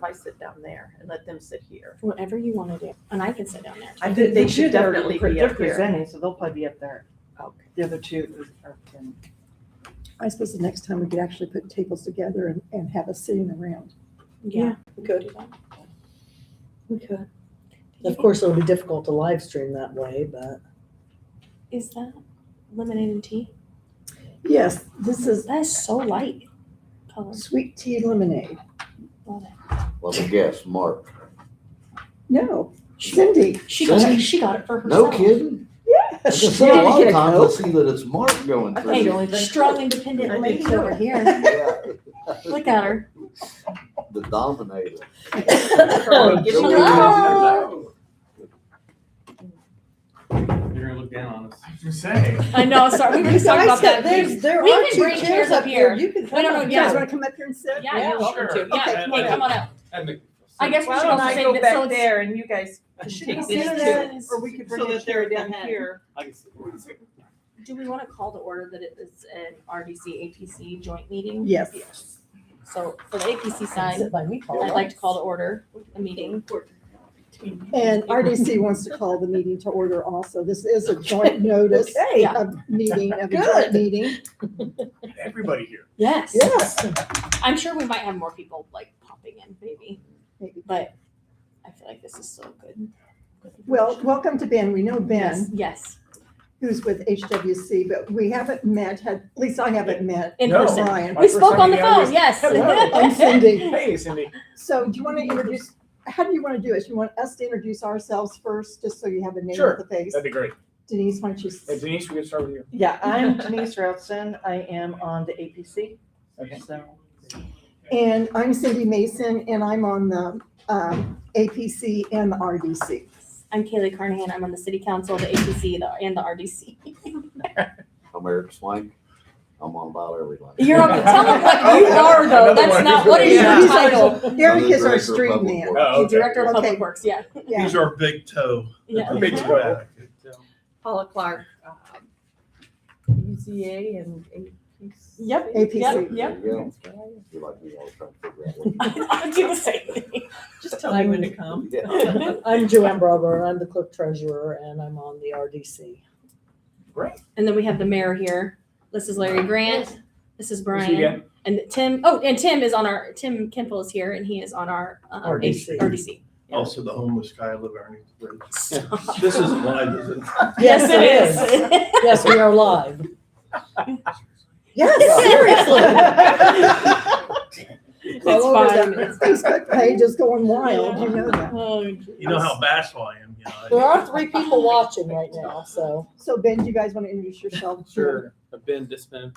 if I sit down there and let them sit here? Whatever you want to do, and I can sit down there. I think they should They're definitely be up here. presenting, so they'll probably be up there. Okay. The other two are. I suppose the next time we could actually put tables together and have us sitting around. Yeah, We could. do that. We could. Of course, it'll be difficult to live stream that way, but Is that lemonade and tea? Yes, this is That is so light color. sweet tea lemonade. Love it. Let me guess, Mark. No, Cindy. She got it for herself. No kidding? I Yes. just say a lot of times I see that it's Mark going I through. think Hey, the only thing- strong, independent I lady think so. over here. Yeah. Look at her. The dominator. Girl, give me your- Hello. You're gonna look down on us. I was gonna say. I know. Sorry, we were just talking about that. There We are can two bring chairs up here. You can Wait, come no, up. You yeah. guys want to come up here and sit? Yeah, you're welcome sure. to. Yeah, Okay, hey, come on up. I guess we Why should don't also I say go that. back So it's, there and you guys take Sit this there, too? or we could bring So a that chair they're down down here. here. do we want to call to order that it is an RDC APC joint meeting? Yes. So for the APC side, sit by me, Paul. I'd like to call to order a meeting. And RDC wants to call the meeting to order also. This is a joint notice Okay. of meeting, of a Good. joint meeting. Everybody here. Yes. Yes. I'm sure we might have more people like popping in maybe, Maybe. but I feel like this is so good. Well, welcome to Ben. We know Yes, Ben, yes, who's with HWC, but we haven't met, at least I haven't met in No. person. Brian. My We first spoke time on the meeting, I phone, was- yes. Hello. I'm Cindy. Hey, Cindy. So do you want to introduce, how do you want to do it? You want us to introduce ourselves first, just so you have a name Sure. with the face? That'd be great. Denise, why don't you? Hey, Denise, we can start with you. Yeah, I'm Denise Routzen. I am on the APC. Okay. So, And I'm Cindy Mason, and I'm on the APC and the RDC. I'm Kaylee Carnahan. I'm on the city council, the APC, and the RDC. I'm Eric Swank. I'm on about everything. You're on, tell them what you are though. Another That's one. not, what is Yeah. your title? Eric is our Director of street Public man. Works. Oh, The okay. Director of Okay. Public Works, yeah. Yeah. He's our big toe. Yeah. Big toe. Paula Clark, UZA and APC. Yep. APC. Yep. There you go. You're like me, I was trying to figure out what. I do the same thing. Just tell me when to come. Yeah. I'm Joanne Brober, I'm the clerk treasurer, and I'm on the RDC. Great. And then we have the mayor here. This is Larry Grant. This is Is she Brian. again? And Tim, oh, and Tim is on our, Tim Kemple is here and he is on our RDC. RDC. Yeah. Also the homeless guy living underneath the bridge. Stop. This is live, isn't it? Yes, it Yes, is. Yes, we are live. Yes, seriously. It's All over fine. the Facebook page is going wild, you know that. Oh, You know how bashful I am, you know. There are 3 people watching right now, so. So Ben, do you guys want to introduce yourself? Sure. I've been Disman.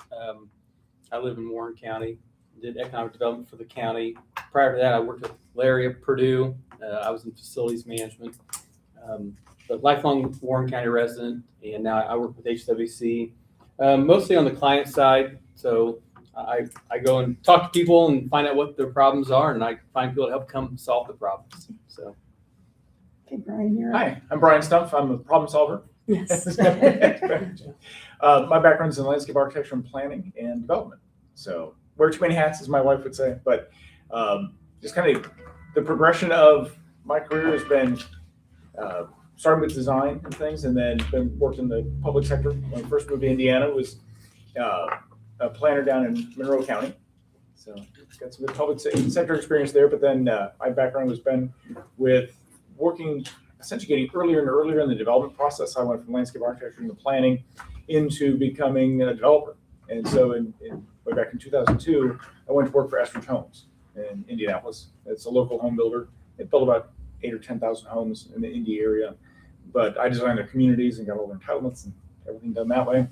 I live in Warren County, did economic development for the county. Prior to that, I worked with Larry at Purdue. I was in facilities management. But lifelong Warren County resident, and now I work with HWC, mostly on the client side. So I go and talk to people and find out what their problems are, and I find people to help come solve the problems. So. Okay, Brian, you're up. Hi, I'm Brian Stumpf. I'm a problem solver. yes. My background's in landscape architecture and planning and development. So wear too many hats, as my wife would say. But just kind of the progression of my career has been starting with design and things, and then been worked in the public sector. When I first moved to Indiana, was a planner down in Monroe County. So got some good public sector experience there. But then my background has been with working, essentially getting earlier and earlier in the development process. I went from landscape architecture into planning into becoming a developer. And so way back in 2002, I went to work for Estridge Homes in Indianapolis. It's a local home builder. They built about 8,000 or 10,000 homes in the Indy area. But I designed their communities and got all their entitlements and everything done that way.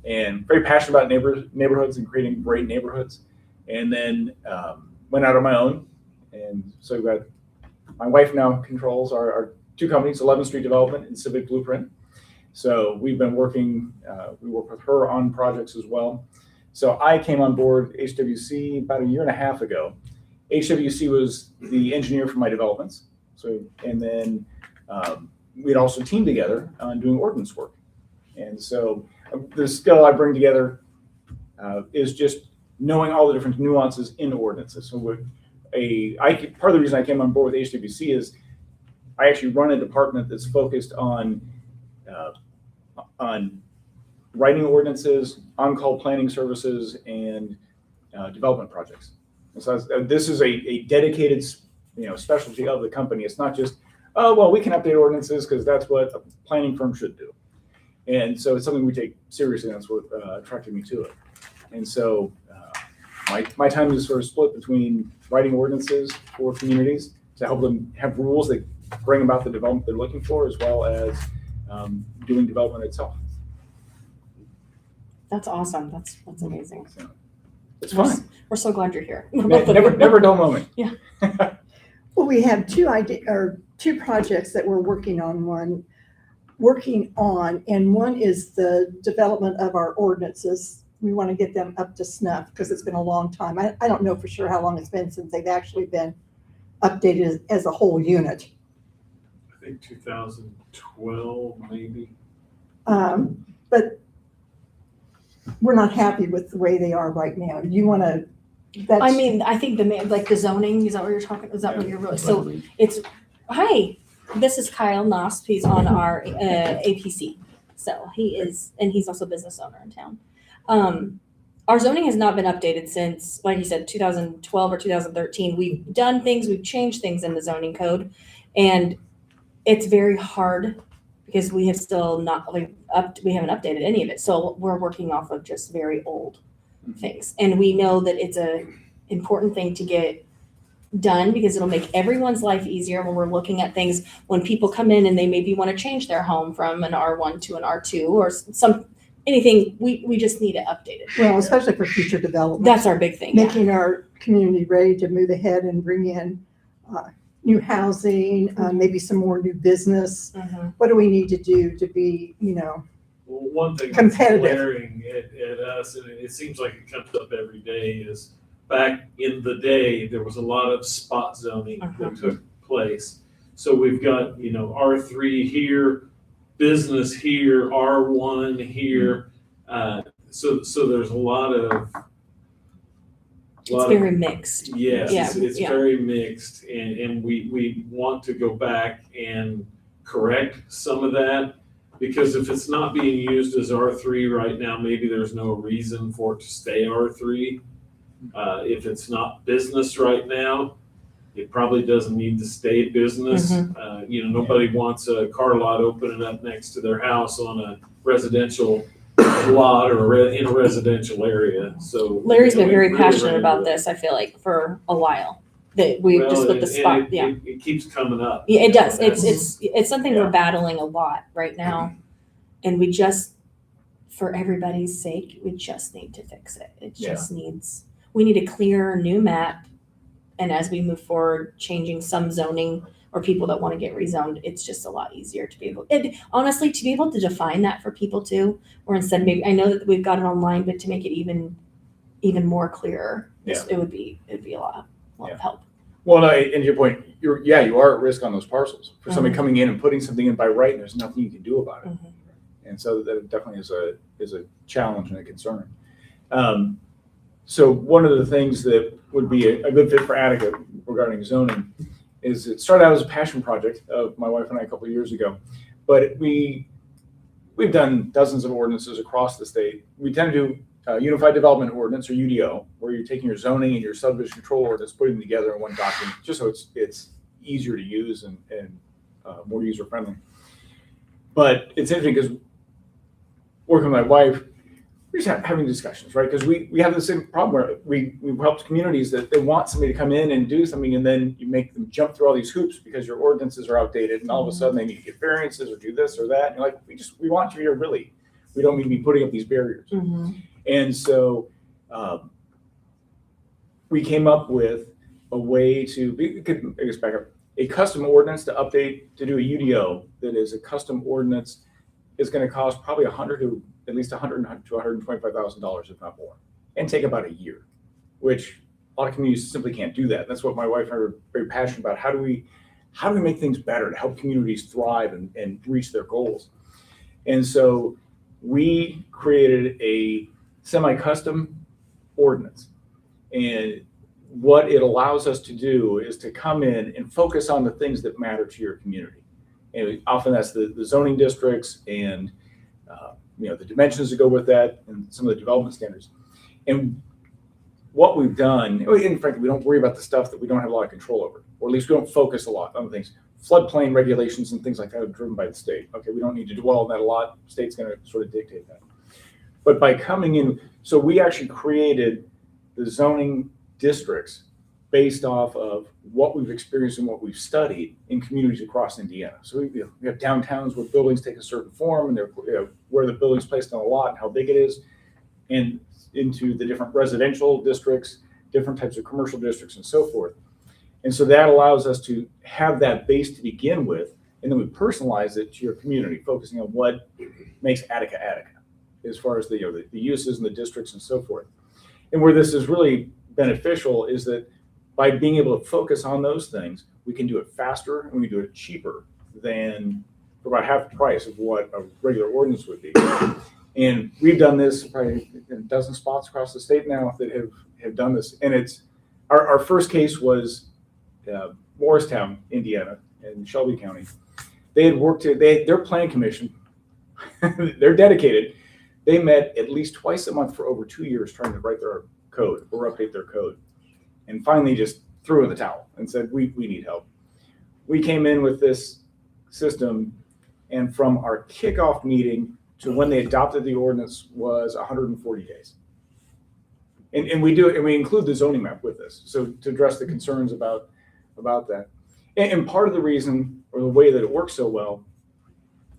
And very passionate about neighborhoods and creating great neighborhoods. And then went out on my own. And so we've got, my wife now controls our 2 companies, 11th Street Development and Civic Blueprint. So we've been working, we work with her on projects as well. So I came on board HWC about 1.5 years ago. HWC was the engineer for my developments. So, and then we'd also teamed together on doing ordinance work. And so the skill I bring together is just knowing all the different nuances in ordinances. So part of the reason I came on board with HWC is I actually run a department that's focused on writing ordinances, on-call planning services, and development projects. And so this is a dedicated, specialty of the company. It's not just, oh, well, we can update ordinances because that's what a planning firm should do. And so it's something we take seriously. That's what attracted me to it. And so my time is sort of split between writing ordinances for communities to help them have rules that bring about the development they're looking for, as well as doing development itself. That's awesome. That's amazing. So it's fun. We're so glad you're here. Never a dull moment. Yeah. Well, we have two projects that we're working on, and one is the development of our ordinances. We want to get them up to snuff because it's been a long time. I don't know for sure how long it's been since they've actually been updated as a whole unit. I think 2012, maybe. But we're not happy with the way they are right now. You want to, I mean, I think the zoning, is that what you're talking, is that what you're really, so it's, hi, this is Kyle Nosp, he's on our APC. So he is, and he's also a business owner in town. Our zoning has not been updated since, like you said, 2012 or 2013. We've done things, we've changed things in the zoning code, and it's very hard because we have still not, we haven't updated any of it. So we're working off of just very old things. And we know that it's a important thing to get done because it'll make everyone's life easier when we're looking at things, when people come in and they maybe want to change their home from an R1 to an R2 or anything, we just need it updated. well, especially for future development. That's our big thing. Yeah. Making our community ready to move ahead and bring in new housing, maybe some more new business. Mhm. What do we need to do to be, Well, one thing that's Competitive. glaring at us, and it seems like it comes up every day, is back in the day, there was a lot of spot zoning that took place. So we've got, R3 here, business here, R1 here. So there's a lot of. It's very mixed. Yes, Yeah, it's yeah. very mixed, and we want to go back and correct some of that, because if it's not being used as R3 right now, maybe there's no reason for it to stay R3. If it's not business right now, it probably doesn't need to stay business. Nobody wants a car lot opening up next to their house on a residential lot or in a residential area. So Larry's been very really passionate ran about into this, I feel like, for a while. That we just with the spot, yeah. It keeps coming up. Yeah, it does. That's- It's something yeah. we're battling a lot right now. And we just, for everybody's sake, we just need to fix it. It just needs, we need a clear new map. And as we move forward, changing some zoning or people that want to get rezoned, it's just a lot easier to be able, honestly, to be able to define that for people too, or instead maybe, I know that we've got it online, but to make it even more clearer, it'd be a lot of help. Well, no, and to your point, you are at risk on those parcels for somebody coming in and putting something in by right, and there's nothing you can do about it. And so that definitely is a challenge and a concern. So one of the things that would be a good fit for Attica regarding zoning is it started out as a passion project of my wife and I a couple of years ago, but we've done dozens of ordinances across the state. We tend to do Unified Development Ordinance, or UDO, where you're taking your zoning and your subdivision control ordinance, putting them together in one document, just so it's easier to use and more user friendly. But it's interesting because working with my wife, we're just having discussions, right? Because we have the same problem where we've helped communities that they want somebody to come in and do something, and then you make them jump through all these hoops because your ordinances are outdated, and all of a sudden they need to get variances or do this or that. And you're like, we want you here, really. We don't need to be putting up these barriers. And so we came up with a way a custom ordinance to update, to do a UDO that is a custom ordinance is going to cost probably $100,000 to at least $100,000 to $125,000, if not more, and take about a year, which a lot of communities simply can't do that. That's what my wife and I are very passionate about. How do we make things better to help communities thrive and reach their goals? And so we created a semi-custom ordinance, and what it allows us to do is to come in and focus on the things that matter to your community. And often that's the zoning districts and the dimensions that go with that and some of the development standards. And what we've done, and frankly, we don't worry about the stuff that we don't have a lot of control over, or at least we don't focus a lot on things. Floodplain regulations and things like that are driven by the state. Okay, we don't need to dwell on that a lot. The state's going to sort of dictate that. But by coming in, so we actually created the zoning districts based off of what we've experienced and what we've studied in communities across Indiana. So we have downtowns where buildings take a certain form, and they're where the building's placed on a lot and how big it is, and into the different residential districts, different types of commercial districts, and so forth. And so that allows us to have that base to begin with, and then we personalize it to your community, focusing on what makes Attica Attica, as far as the uses and the districts and so forth. And where this is really beneficial is that by being able to focus on those things, we can do it faster and we can do it cheaper than for about half the price of what a regular ordinance would be. And we've done this probably in a dozen spots across the state now that have done this. And it's our first case was Morristown, Indiana, in Shelby County. They had worked their planning commission, they're dedicated. They met at least twice a month for over 2 years trying to write their code or update their code. And finally just threw in the towel and said, we need help. We came in with this system, and from our kickoff meeting to when they adopted the ordinance was 140 days. And we do it, and we include the zoning map with this, so to address the concerns about that. And part of the reason, or the way that it works so well,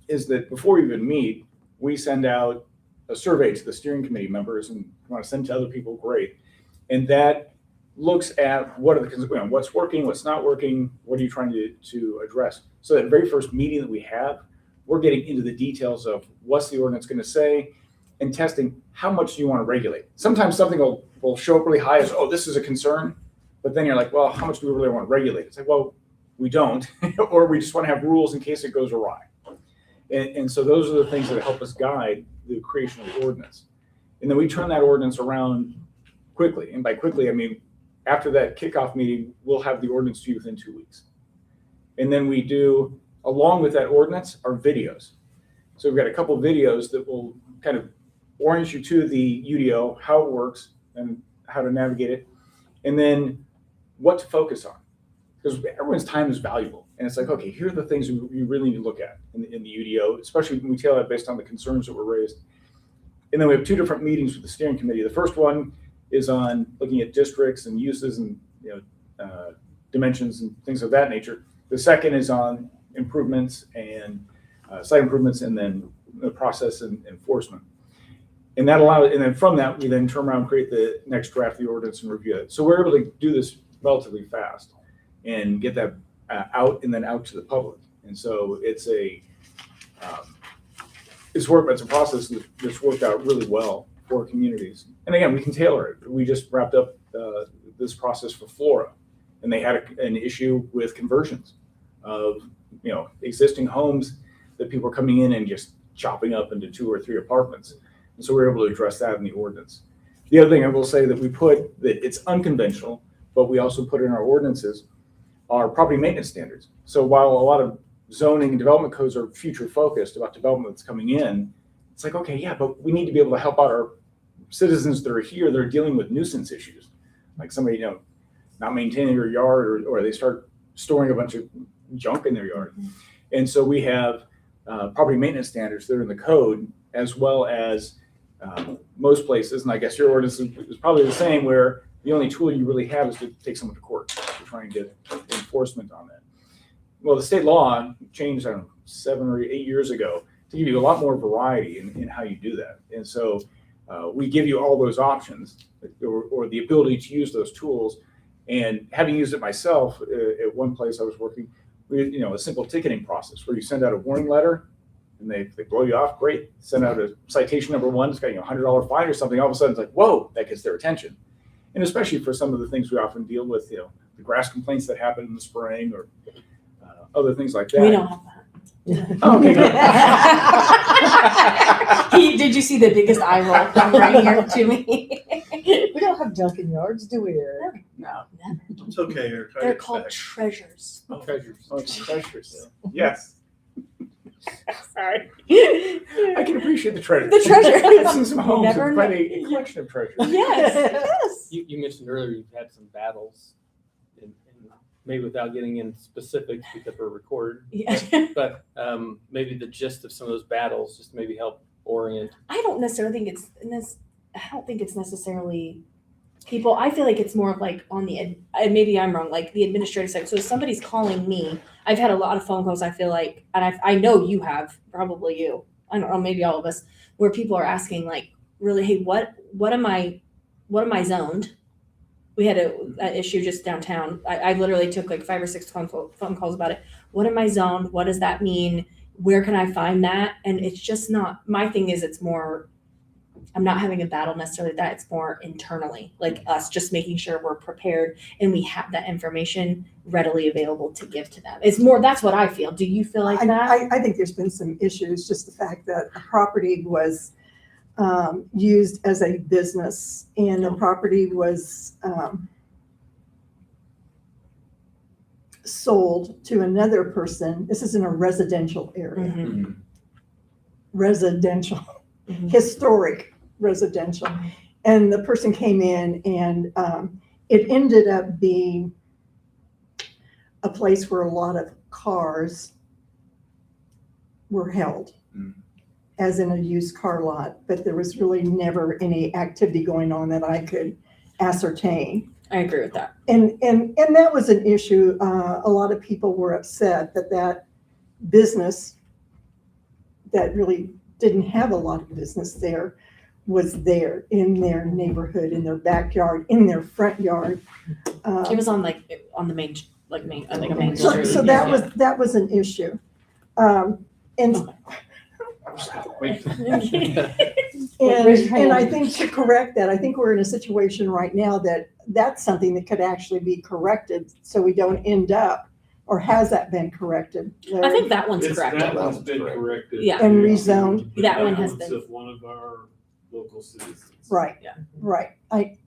is that before we even meet, we send out a survey to the steering committee members, and want to send to other people, great. And that looks at what are the what's working, what's not working, what are you trying to address. So that very first meeting that we have, we're getting into the details of what's the ordinance going to say, and testing how much do you want to regulate. Sometimes something will show up really high as, oh, this is a concern, but then you're like, well, how much do we really want to regulate? It's like, well, we don't, or we just want to have rules in case it goes awry. And so those are the things that help us guide the creation of the ordinance. And then we turn that ordinance around quickly. And by quickly, I mean, after that kickoff meeting, we'll have the ordinance to you within 2 weeks. And then we do, along with that ordinance, our videos. So we've got a couple of videos that will kind of orient you to the UDO, how it works and how to navigate it, and then what to focus on. Because everyone's time is valuable. And it's like, okay, here are the things you really need to look at in the UDO, especially when we tailor that based on the concerns that were raised. And then we have 2 different meetings with the steering committee. The first one is on looking at districts and uses and dimensions and things of that nature. The second is on improvements and site improvements, and then the process and enforcement. And that allows, and then from that, we then turn around and create the next draft of the ordinance and review it. So we're able to do this relatively fast and get that out and then out to the public. And so it's a process that's worked out really well for communities. And again, we can tailor it. We just wrapped up this process for Flora, and they had an issue with conversions of existing homes that people are coming in and just chopping up into 2 or 3 apartments. And so we're able to address that in the ordinance. The other thing I will say that we put, that it's unconventional, but we also put in our ordinances, are property maintenance standards. So while a lot of zoning and development codes are future focused about development that's coming in, it's like, okay, yeah, but we need to be able to help out our citizens that are here that are dealing with nuisance issues. Like somebody, not maintaining their yard, or they start storing a bunch of junk in their yard. And so we have property maintenance standards that are in the code, as well as most places, and I guess your ordinance is probably the same, where the only tool you really have is to take someone to court to try and get enforcement on that. Well, the state law changed, 7 or 8 years ago to give you a lot more variety in how you do that. And so we give you all those options, or the ability to use those tools. And having used it myself at one place I was working, we had, a simple ticketing process where you send out a warning letter and they blow you off, great. Send out a citation number 1, it's got a $100 fine or something. All of a sudden it's like, whoa, that gets their attention. And especially for some of the things we often deal with, the grass complaints that happen in the spring, or other things like that. We don't have that. Oh, okay, good. Did you see the biggest eye roll come right here to me? We don't don't have Dunkin' yards, do we, Eric? No. It's okay, Eric. I They're get called back. treasures. Treasures. Oh, treasures. Yes. Sorry. I can appreciate the treasure. The treasure. I've seen some homes Never with quite know. a collection of treasures. Yes, yes. You mentioned earlier you've had some battles, and maybe without getting in specifics because we're recorded, Yeah. but maybe the gist of some of those battles just maybe help orient. I don't necessarily think I don't think it's necessarily people. I feel like it's more of like on the maybe I'm wrong, like the administrative side. So if somebody's calling me, I've had a lot of phone calls. I feel like, and I know you have, probably you. I don't know, maybe all of us, where people are asking like, really, hey, what am I zoned? We had an issue just downtown. I literally took like 5 or 6 phone calls about it. What am I zoned? What does that mean? Where can I find that? And it's just not, my thing is it's more, I'm not having a battle necessarily with that. It's more internally, like us just making sure we're prepared and we have that information readily available to give to them. It's more, that's what I feel. Do you feel like that? I think there's been some issues, just the fact that a property was used as a business and the property was sold to another person. This is in a residential area. Mhm. Residential, Mhm. historic residential. And the person came in and it ended up being a place where a lot of cars were held, as in a used car lot, but there was really never any activity going on that I could ascertain. I agree with that. And that was an issue. A lot of people were upset that business that really didn't have a lot of business there was there in their neighborhood, in their backyard, in their front yard. It was on like on the main, like a main So, street. so that was an issue. And Wait. Raise your And I hand. think to correct that, I think we're in a situation right now that that's something that could actually be corrected, so we don't end up, or has that been corrected? I think that one's It's- correct. That one's been corrected. Yeah. And rezoned. But That one has one's been. of one of our local citizens. Right, Yeah. right.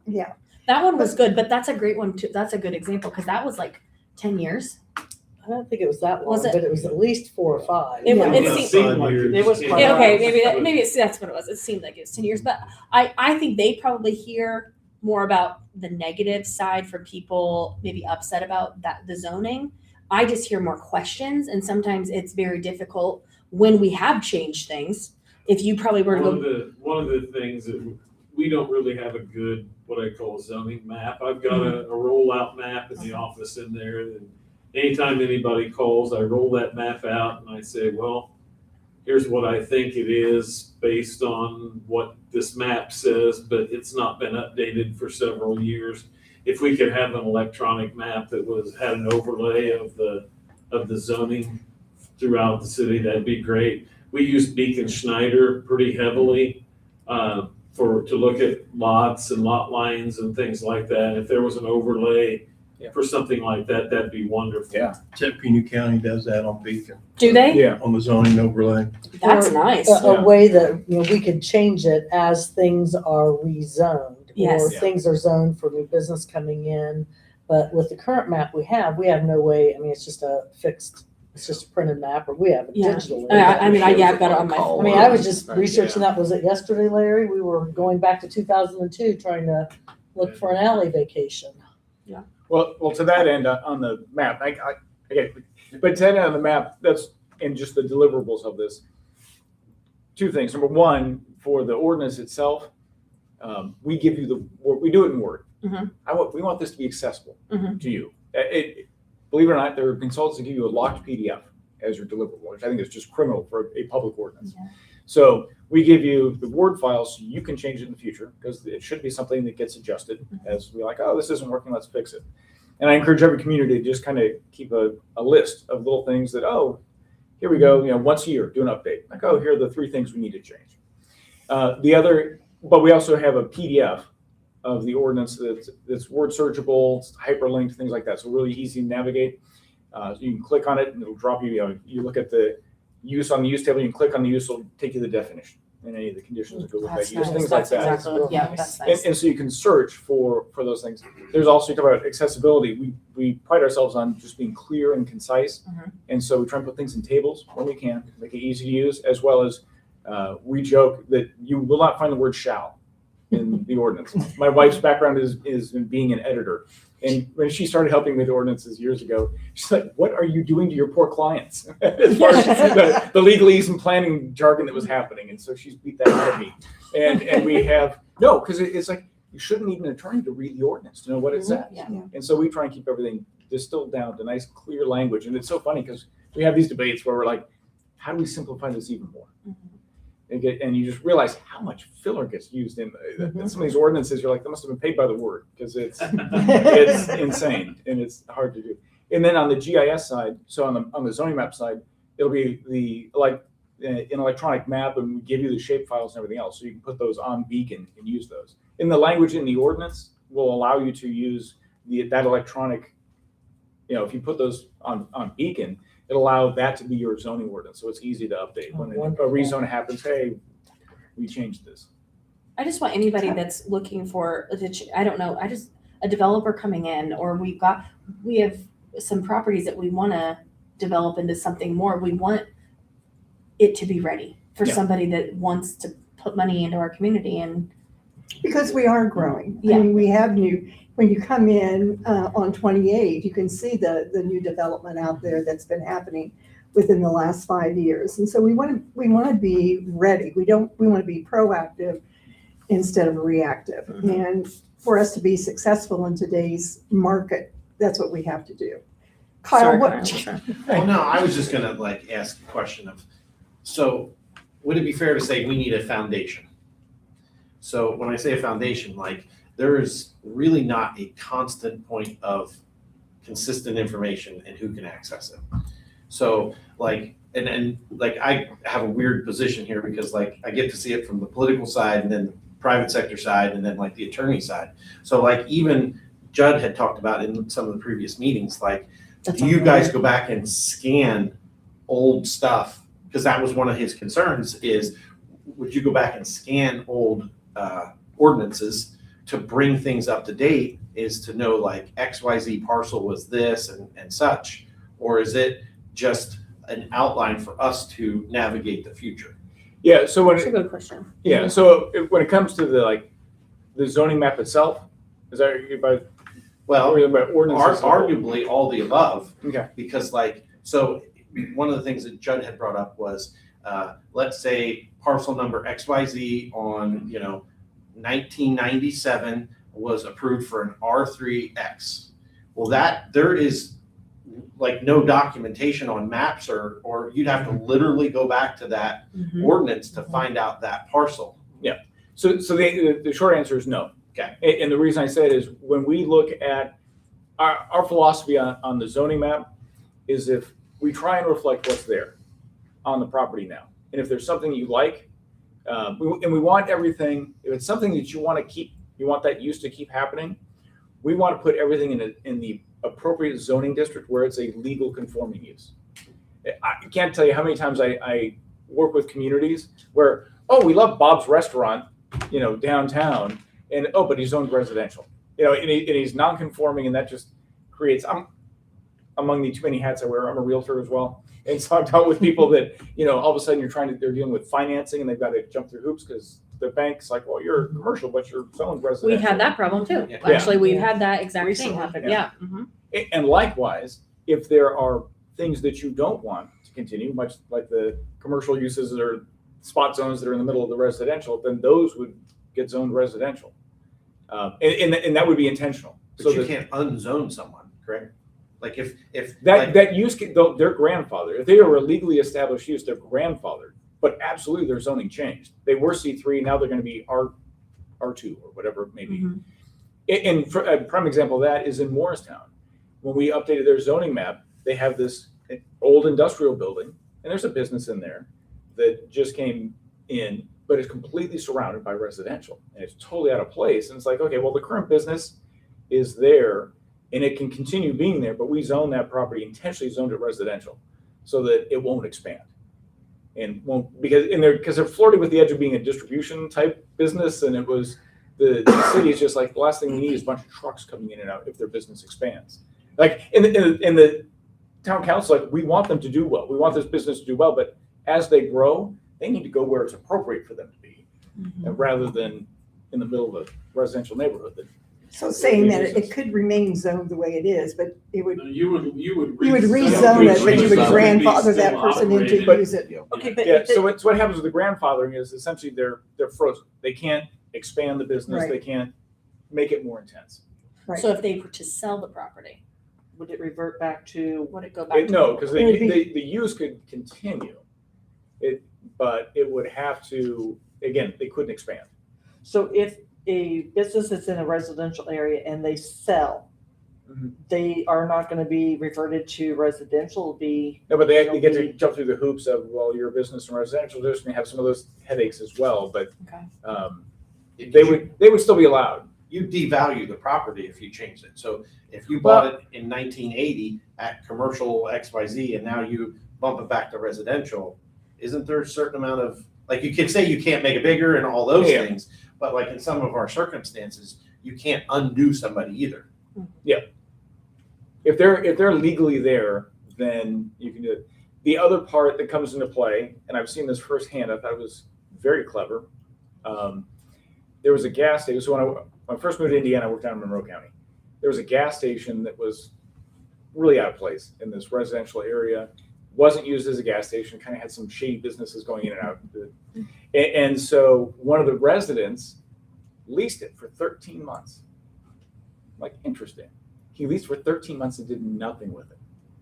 Yeah, That one was good, but that's a great one too. That's a good example because that was like 10 years. I don't think it was that long, Was it? but it was at least 4 or 5. It- Yeah. it It seemed- seemed like It it was was. quite Yeah, a okay, while. maybe that's what it was. It seemed like it was 10 years, but I think they probably hear more about the negative side for people maybe upset about that the zoning. I just hear more questions, and sometimes it's very difficult when we have changed things. If you probably were to go, One of the things that we don't really have a good, what I call zoning map. I've got a rollout map in the office in there, and anytime anybody calls, I roll that map out and I say, well, here's what I think it is based on what this map says, but it's not been updated for several years. If we could have an electronic map that had an overlay of the zoning throughout the city, that'd be great. We use Beacon Schneider pretty heavily to look at lots and lot lines and things like that. If there was an overlay for something like that, that'd be wonderful. Yeah. Tippecanoe County does that on Beacon, do they? Yeah. on the zoning overlay. That's Or nice. A way that, we could change it as things are rezoned. Yes. Or Yeah. things are zoned for new business coming in. But with the current map we have no way, it's just it's just a printed map, or we have it Yeah. digitally. I've got it on my. I was just Right, researching that, was it yesterday, Larry? We were going back to 2002, trying to look for an alley vacation. Well, to that end, on the map, I get, but to that end on the map, that's, and just the deliverables of this. 2 things. Number 1, for the ordinance itself, we give you we do it in Word. Mhm. We want this to be accessible Mhm. to you. Believe it or not, there are consultants that give you a locked PDF as your deliverable, which I think is just criminal for a public ordinance. Yeah. So we give you the Word file so you can change it in the future, because it should be something that gets adjusted as we're like, oh, this isn't working, let's fix it. And I encourage every community to just kind of keep a list of little things that, oh, here we go, once a year, do an update. Like, oh, here are the 3 things we need to change. But we also have a PDF of the ordinance that's word searchable, it's hyperlinked, things like that. So really easy to navigate. So you can click on it and it'll drop you, you look at the use on the use table, you can click on the use, it'll take you to the definition. and any of the conditions that go with That's that use, nice. things like That's that. exactly, yeah, that's And, nice. and so you can search for those things. There's also, you talk about accessibility. We pride ourselves on just being clear and concise. Mhm. And so we try and put things in tables when we can, make it easy to use, as well as we joke that you will not find the word shall in the ordinance. My wife's background is in being an editor. And when she started helping me with ordinances years ago, she's like, what are you doing to your poor clients? As far as the legalese and planning jargon that was happening. And so she's beat that out of me. And we have, no, because it's like, you shouldn't need an attorney to read the ordinance to know what it says. Yeah. And so we try and keep everything distilled down to nice, clear language. And it's so funny because we have these debates where we're like, how do we simplify this even more? And you just realize how much filler gets used in some of these ordinances. You're like, that must have been paid by the word because it's insane and it's hard to do. And then on the GIS side, so on the zoning map side, it'll be an electronic map, and we give you the shape files and everything else, so you can put those on Beacon and use those. And the language in the ordinance will allow you to use that electronic. If you put those on Beacon, it'll allow that to be your zoning ordinance, so it's easy to update. When a rezone happens, hey, we changed this. I just want anybody that's looking for, I don't know, a developer coming in, or we have some properties that we want to develop into something more. We want it to be ready for Yeah. somebody that wants to put money into our community. And Because we are growing. Yeah. I mean, we have when you come in on 28, you can see the new development out there that's been happening within the last 5 years. And so we want to be ready. We want to be proactive instead of reactive. Mm-hmm. And for us to be successful in today's market, that's what we have to do. Kyle, Sorry, what? Kyle, sorry. Well, no, I was just gonna ask a question of, so would it be fair to say we need a foundation? So when I say a foundation, there is really not a constant point of consistent information and who can access it. So and I have a weird position here because I get to see it from the political side and then the private sector side and then the attorney side. So even Judd had talked about in some of the previous meetings, do you guys go back and scan old stuff? Because that was one of his concerns is, would you go back and scan old ordinances to bring things up to date, is to know XYZ parcel was this and such? Or is it just an outline for us to navigate the future? Yeah, so That's a good question. so when it comes to the zoning map itself, is that about Well, about ordinances? arguably all the above. Okay. Because so one of the things that Judd had brought up was, let's say parcel number XYZ on, 1997 was approved for an R3X. Well, there is no documentation on maps or you'd have to literally go back to that Mhm. ordinance to find out that parcel. So the short answer is no. Okay. And the reason I say it is when we look at our philosophy on the zoning map is if we try and reflect what's there on the property now. And if there's something you like, we want everything, if it's something that you want to keep, you want that use to keep happening, we want to put everything in the appropriate zoning district where it's a legal conforming use. I can't tell you how many times I work with communities where, we love Bob's restaurant, downtown, but he's zoned residential, and he's non-conforming, and that just creates, I'm among the too many hats I wear, I'm a realtor as well. And so I've dealt with people that, all of a sudden they're dealing with financing and they've got to jump through hoops because the bank's like, well, you're commercial, but you're zoned residential. We've had that problem too. Yeah. Actually, we've had that exact thing Recently, happen. yeah. Yeah. Mhm. And likewise, if there are things that you don't want to continue, much like the commercial uses or spot zones that are in the middle of the residential, then those would get zoned residential. And that would be intentional. But you can't unzone someone, correct? If That use, their grandfather, if they are a legally established use, they're grandfathered, but absolutely their zoning changed. They were C3, now they're going to be R2 or whatever it may be. Mhm. And for a prime example of that is in Morristown. When we updated their zoning map, they have this old industrial building, and there's a business in there that just came in, but it's completely surrounded by residential, and it's totally out of place. And it's like, okay, well, the current business is there, and it can continue being there, but we zone that property, intentionally zoned it residential, so that it won't expand. And won't, because they're flirting with the edge of being a distribution type business, and it was, the city is just like, the last thing we need is a bunch of trucks coming in and out if their business expands. Like, in the town council, like, we want them to do well, we want this business to do well, but as they grow, they need to go where it's appropriate for them to be, rather than in the middle of a residential neighborhood. So saying that it could remain zoned the way it is, but it would, You would rezone it, but you would grandfather that person into use it. Okay, but Yeah, so what happens with the grandfathering is essentially they're frozen. They can't expand the business, Right. they can't make it more intense. Right. so if they were to sell the property, Would it revert back to, would it go back to? No, because It would be- the use could continue. But it would have to, again, they couldn't expand. so if a business is in a residential area and they sell, Mhm. they are not gonna be reverted to residential, it'll be, No, but they get to jump through the hoops of, well, you're a business and residential district, and have some of those headaches as well, but Okay. they would still be allowed. You devalue the property if you changed it. So if you bought it in 1980 at commercial XYZ and now you bump it back to residential, isn't there a certain amount of, like, you can say you can't make it bigger and all those Yeah. things, but like in some of our circumstances, you can't undo somebody either. If they're legally there, then you can do it. The other part that comes into play, and I've seen this firsthand, I thought it was very clever. There was a gas station. So when I first moved to Indiana, I worked down in Monroe County. There was a gas station that was really out of place in this residential area. Wasn't used as a gas station. Kind of had some shady businesses going in and out. And so one of the residents leased it for 13 months. Like, interesting. He leased for 13 months and did nothing with it.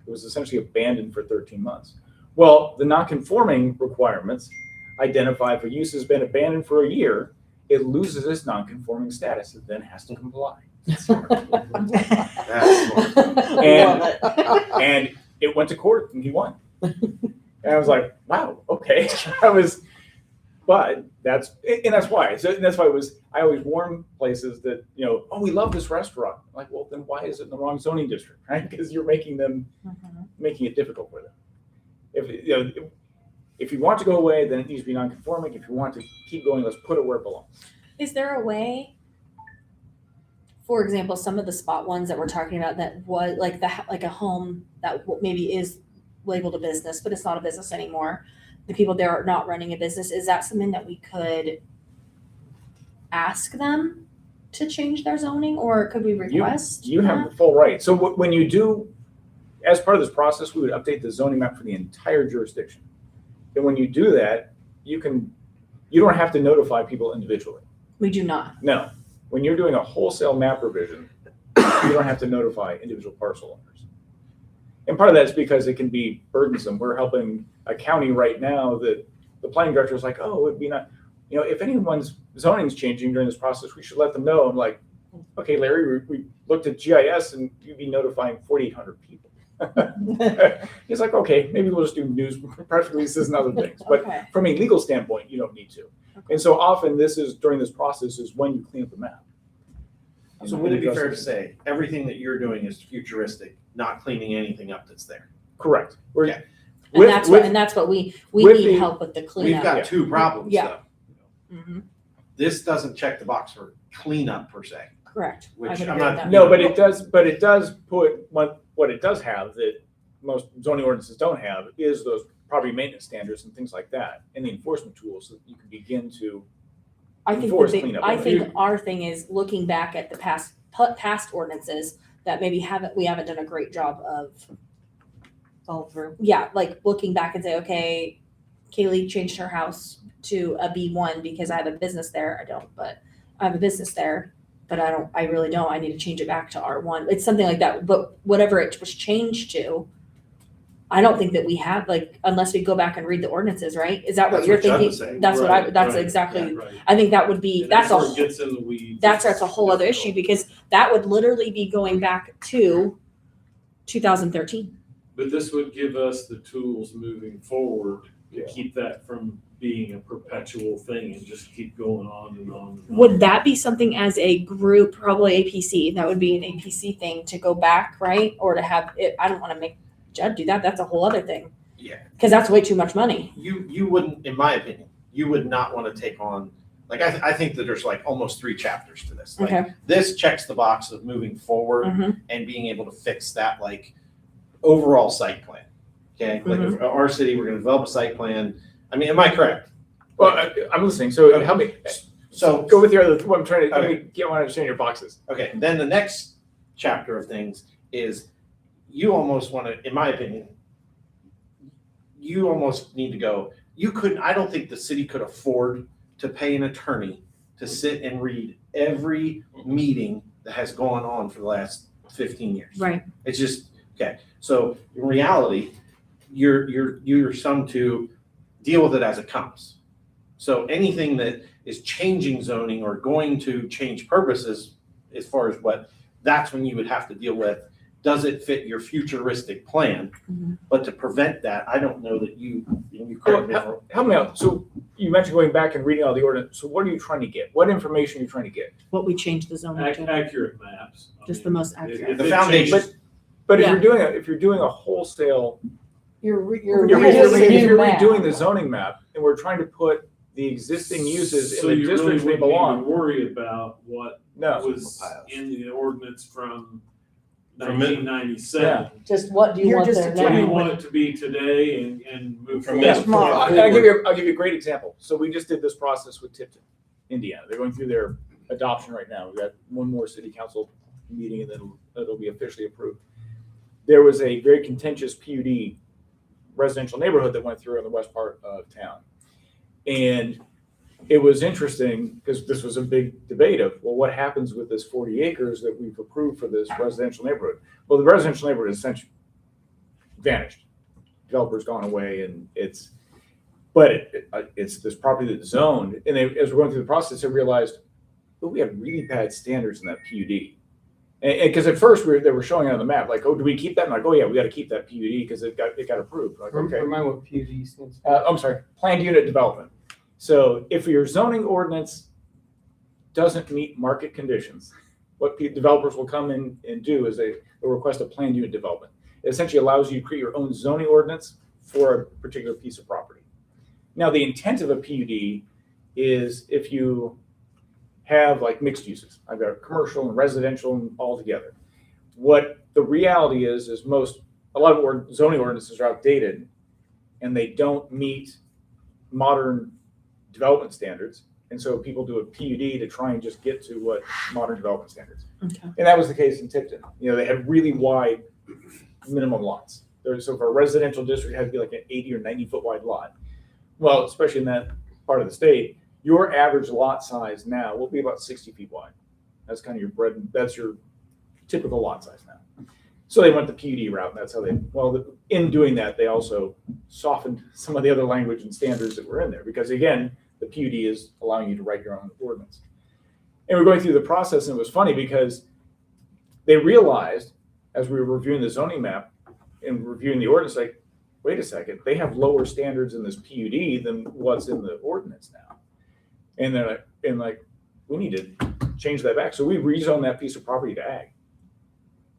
It was essentially abandoned for 13 months. Well, the non-conforming requirements identify if a use has been abandoned for a year, it loses its non-conforming status. It then has to comply. That's smart. And, and it went to court and he won. And I was like, wow, okay. But that's why. So that's why I always warn places that, oh, we love this restaurant. I'm like, well, then why is it in the wrong zoning district, right? Because you're making it difficult for them. If you want to go away, then it needs to be non-conforming. If you want to keep going, let's put it where it belongs. Is there a way, for example, some of the spot ones that we're talking about that was like a home that maybe is labeled a business, but it's not a business anymore. The people there are not running a business. Is that something that we could ask them to change their zoning, or could we request? You have the full right. So when you do, as part of this process, we would update the zoning map for the entire jurisdiction. And when you do that, you don't have to notify people individually. We do not. No. When you're doing a wholesale map revision, you don't have to notify individual parcel owners. And part of that's because it can be burdensome. We're helping a county right now that the planning director is like, oh, it'd be not, if anyone's zoning's changing during this process, we should let them know. I'm like, okay, Larry, we looked at GIS and you'd be notifying 4,800 people. He's like, okay, maybe we'll just do news press releases and other things. But Okay. from a legal standpoint, you don't need to. Okay. And so often during this process is when you clean up the map. So would it be fair to say everything that you're doing is futuristic, not cleaning anything up that's there? Correct. Yeah. And that's what we with need the- help with the We've cleanup. got two problems Yeah. though. Mhm. This doesn't check the box for cleanup per se. Correct. I Which would I'm agree with not- that. No, but it does put what it does have that most zoning ordinances don't have is those property maintenance standards and things like that, and the enforcement tools that you can begin to. enforce cleanup. I think our thing is looking back at the past ordinances that maybe we haven't done a great job of. all through. Yeah, like looking back and say, okay, Kaylee changed her house to a B1 because I have a business there. I don't, but I have a business there, but I really don't. I need to change it back to R1. It's something like that. But whatever it was changed to, I don't think that we have, like, unless we go back and read the ordinances, right? Is that what That's you're what Judd thinking? was saying. That's what Right, that's right, exactly. Right. I think that would be, And that's where a it gets in the weeds. that's It's a whole other issue, difficult. because that would literally be going back to 2013. But this would give us the tools moving forward to Yeah. keep that from being a perpetual thing and just keep going on and on. And on. Would that be something as a group, probably APC, that would be an APC thing to go back, right? Or to have it, I don't want to make Judd do that. That's a whole other thing. Yeah. Because that's way too much money. You wouldn't, in my opinion, you would not want to take on, like, I think that there's like almost 3 chapters to this. Like, Okay. this checks the box of moving forward Mhm. and being able to fix that, like, overall site plan. Okay, like if our city, we're gonna develop a site plan. I mean, am I correct? Well, I'm listening. So help me. So, Go with your other. What I'm trying to. Okay. I want to understand your boxes. okay, then the next chapter of things is you almost want to, in my opinion, you almost need to go, I don't think the city could afford to pay an attorney to sit and read every meeting that has gone on for the last 15 years. Right. It's just, okay. So in reality, you're some to deal with it as it comes. So anything that is changing zoning or going to change purposes, as far as that's when you would have to deal with, does it fit your futuristic plan? Mhm. But to prevent that, I don't know that you correct me if I'm- Help me out. So you mentioned going back and reading all the ordinance. So what are you trying to get? What information are you trying to get? What we changed the zoning to. Accurate maps. I Just mean, the most if- accurate. if The it foundation. changes- But Yeah. if you're doing a wholesale, You're if redoing you're the map. redoing the zoning map and we're trying to put the existing uses So in the you really districts they wouldn't need to belong, worry about what no. was in the ordinance from From 1997. Just what do you You're want just there What do you now? want it to be today and move From forward? this Model. I'll give you a great example. So we just did this process with Tipton, Indiana. They're going through their adoption right now. We've got one more city council meeting and then it'll be officially approved. There was a very contentious PUD residential neighborhood that went through in the west part of town. And it was interesting because this was a big debate of, well, what happens with this 40 acres that we've approved for this residential neighborhood? Well, the residential neighborhood essentially vanished. Developer's gone away and it's this property that's zoned. And as we're going through the process, I realized, oh, we have really bad standards in that PUD. And because at first they were showing it on the map, like, oh, do we keep that? I'm like, oh yeah, we got to keep that PUD because it got approved. Like, okay. Remind what PUD stands for. I'm sorry, planned unit development. So if your zoning ordinance doesn't meet market conditions, what developers will come in and do is they'll request a planned unit development. It essentially allows you to create your own zoning ordinance for a particular piece of property. Now, the intent of a PUD is if you have like mixed uses. I've got commercial and residential and all together. What the reality is a lot of zoning ordinances are outdated and they don't meet modern development standards. And so people do a PUD to try and just get to what modern development standards. Okay. And that was the case in Tipton. They had really wide minimum lots. So for a residential district, it had to be like an 80 or 90 foot wide lot. Well, especially in that part of the state, your average lot size now will be about 60 feet wide. That's kind of that's your typical lot size now. So they went the PUD route, and that's how in doing that, they also softened some of the other language and standards that were in there, because again, the PUD is allowing you to write your own ordinance. And we're going through the process, and it was funny because they realized as we were reviewing the zoning map and reviewing the ordinance, like, wait a second, they have lower standards in this PUD than what's in the ordinance now. And they're like, we need to change that back. So we rezoned that piece of property to ag.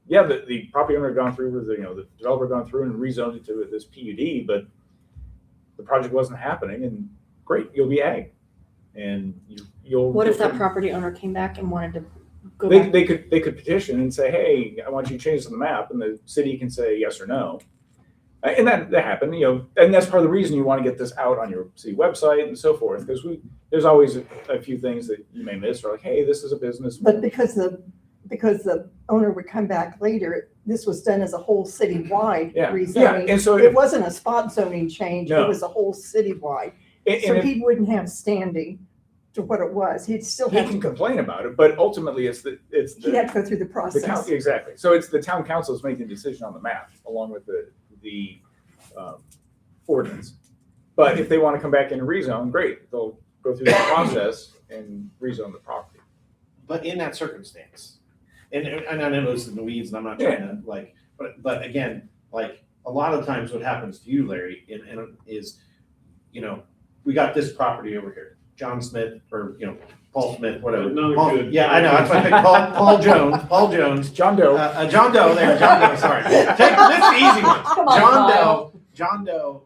Yeah, the property owner had gone through, the developer had gone through and rezoned it to this PUD, but the project wasn't happening. And great, you'll be ag, and you'll. What if that property owner came back and wanted to go They, back? they could petition and say, hey, I want you to change this on the map, and the city can say yes or no. And that happened, and that's part of the reason you want to get this out on your city website and so forth, because there's always a few things that you may miss, or like, hey, this is a business. But because the owner would come back later, this was done as a whole citywide Yeah, rezoning. and so It wasn't a spot zoning change, No. it was a whole citywide. and So if- he wouldn't have standing to what it was. He'd still he have can to, complain about it, but ultimately it's the he'd have to go through the the process. county, exactly. So it's the town council is making the decision on the map along with the ordinance. But if they want to come back and rezone, great, they'll go through the process and rezone the property. But in that circumstance, and I know this is in the weeds, and I'm not trying to but again, like a lot of times what happens to you, Larry, is, we got this property over here, John Smith, or, Paul Smith, whatever. Another Paul- good- Yeah, I know, that's why I picked Paul Jones, John Doe. John Doe, sorry. This is the easy one. Come on, John Kyle. Doe John Doe,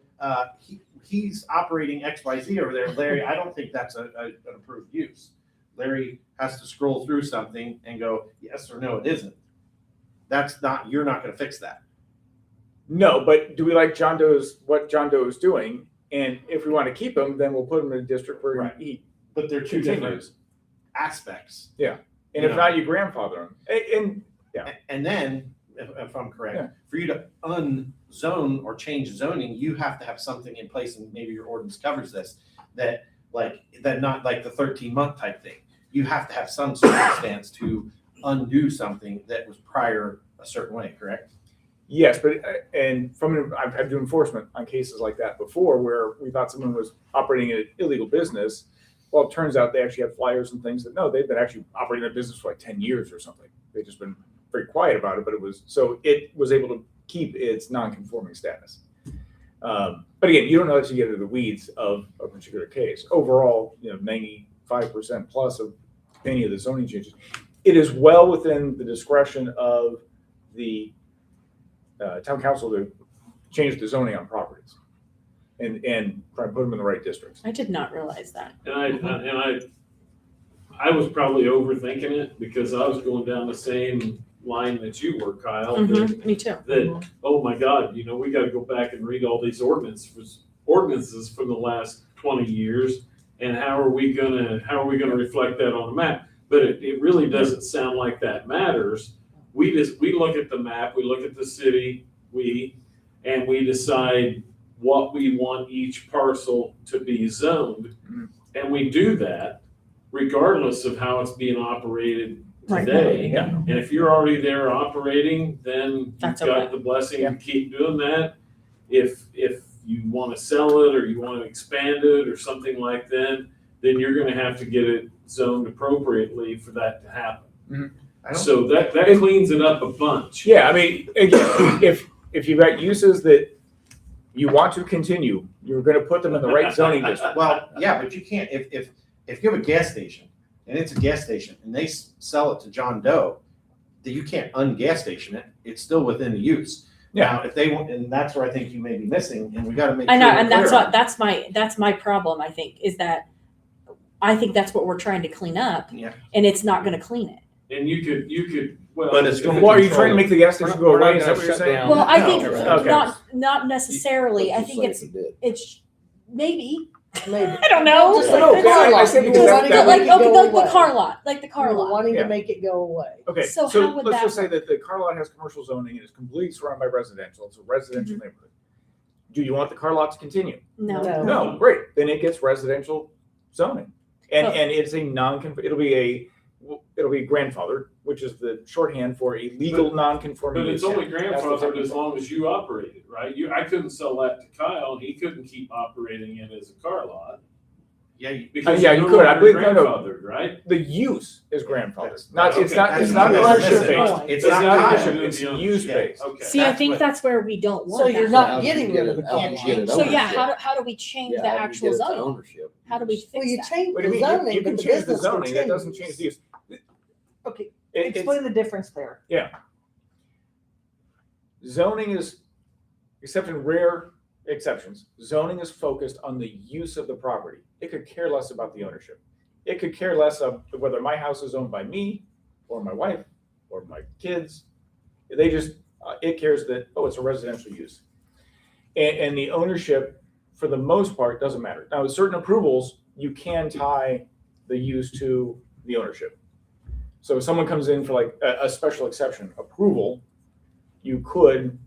he's operating XYZ over there. Larry, I don't think that's an approved use. Larry has to scroll through something and go, yes or no, it isn't. You're not gonna fix that. No, but do we like what John Doe is doing? And if we want to keep him, then we'll put him in a district where Right. he But they're two different continues. aspects. And You if know. not, you grandfather him. And And then, if I'm correct, Yeah. for you to unzone or change zoning, you have to have something in place, and maybe your ordinance covers this, that not like the 13-month type thing. You have to have some circumstance to undo something that was prior a certain way, correct? yes, but I've had to do enforcement on cases like that before, where we thought someone was operating an illegal business. Well, it turns out they actually had flyers and things that no, they've been actually operating their business for like 10 years or something. They've just been very quiet about it, but it was able to keep its non-conforming status. But again, you don't know until you get into the weeds of a particular case. Overall, 95% plus of any of the zoning changes, it is well within the discretion of the town council to change the zoning on properties and try and put them in the right districts. I did not realize that. And I was probably overthinking it because I was going down the same line that you were, Kyle. Mhm, me too. That, oh my God, we gotta go back and read all these ordinances from the last 20 years. And how are we gonna reflect that on the map? But it really doesn't sound like that matters. We look at the map, we look at the city, and we decide what we want each parcel to be zoned. Mhm. And we do that regardless of how it's being operated Right now, today. yeah. And if you're already there operating, then you've That's got okay. the blessing Yeah. to keep doing that. If you want to sell it or you want to expand it or something like that, then you're going to have to get it zoned appropriately for that to happen. I don't- So that cleans it up a bunch. Yeah, I mean, again, if you've got uses that you want to continue, you're going to put them in the right zoning district. Well, yeah, but you can't, if you have a gas station, and it's a gas station, and they sell it to John Doe, that you can't un-gas station it, it's still within the use. Yeah. Now, if they want, and that's where I think you may be missing, and we gotta make. I know, sure we're and that's clear on what that's my problem. I think is that I think that's what we're trying to clean up, Yeah. and it's not going to clean it. And you could, well. But it's if gonna- Well, are you trying to make the gas station go We're not away? Is that gonna what you're shut saying? down. Well, I No, think okay. not necessarily. I think it's maybe Maybe. I don't know. Just No, like the I car lot. said You because were that- wanting that to would- make it go the away. car lot, like the You car were lot. wanting Yeah. to make it go away. Okay, So so how would let's that just say work? that the car lot has commercial zoning and is completely surrounded by residential. It's a residential neighborhood. Do you want the car lot to continue? No. No. No, great. Then it gets residential zoning. And Oh. it's a it'll be grandfathered, which is the shorthand for a legal non-conforming But use. it's only That's the grandfathered technical- as long as you operate it, right? I couldn't sell that to Kyle, and he couldn't keep operating it as a car lot. Yeah, Because yeah, you're you no could. I longer believe- no. grandfathered, right? The use is grandfathered. That's- Not, it's okay. not, it's That's not not ownership necessary. based. It's It's not not Kyle. ownership, it's use based. Okay. See, I That's think what- that's where we don't want So you're that. not getting rid of the How do you car get lot. it So yeah, ownership? how do we change the Yeah, how do you actual get it to zoning? ownership? How do we fix Well, you that? change What do the you mean? zoning, You but can the change the business zoning, that doesn't continues. change the use. Okay, It's- explain the difference there. Zoning is, except in rare exceptions, zoning is focused on the use of the property. It could care less about the ownership. It could care less of whether my house is owned by me or my wife or my kids. They just, it cares that, oh, it's a residential use. And the ownership, for the most part, doesn't matter. Now, with certain approvals, you can tie the use to the ownership. So if someone comes in for like a special exception approval, you could And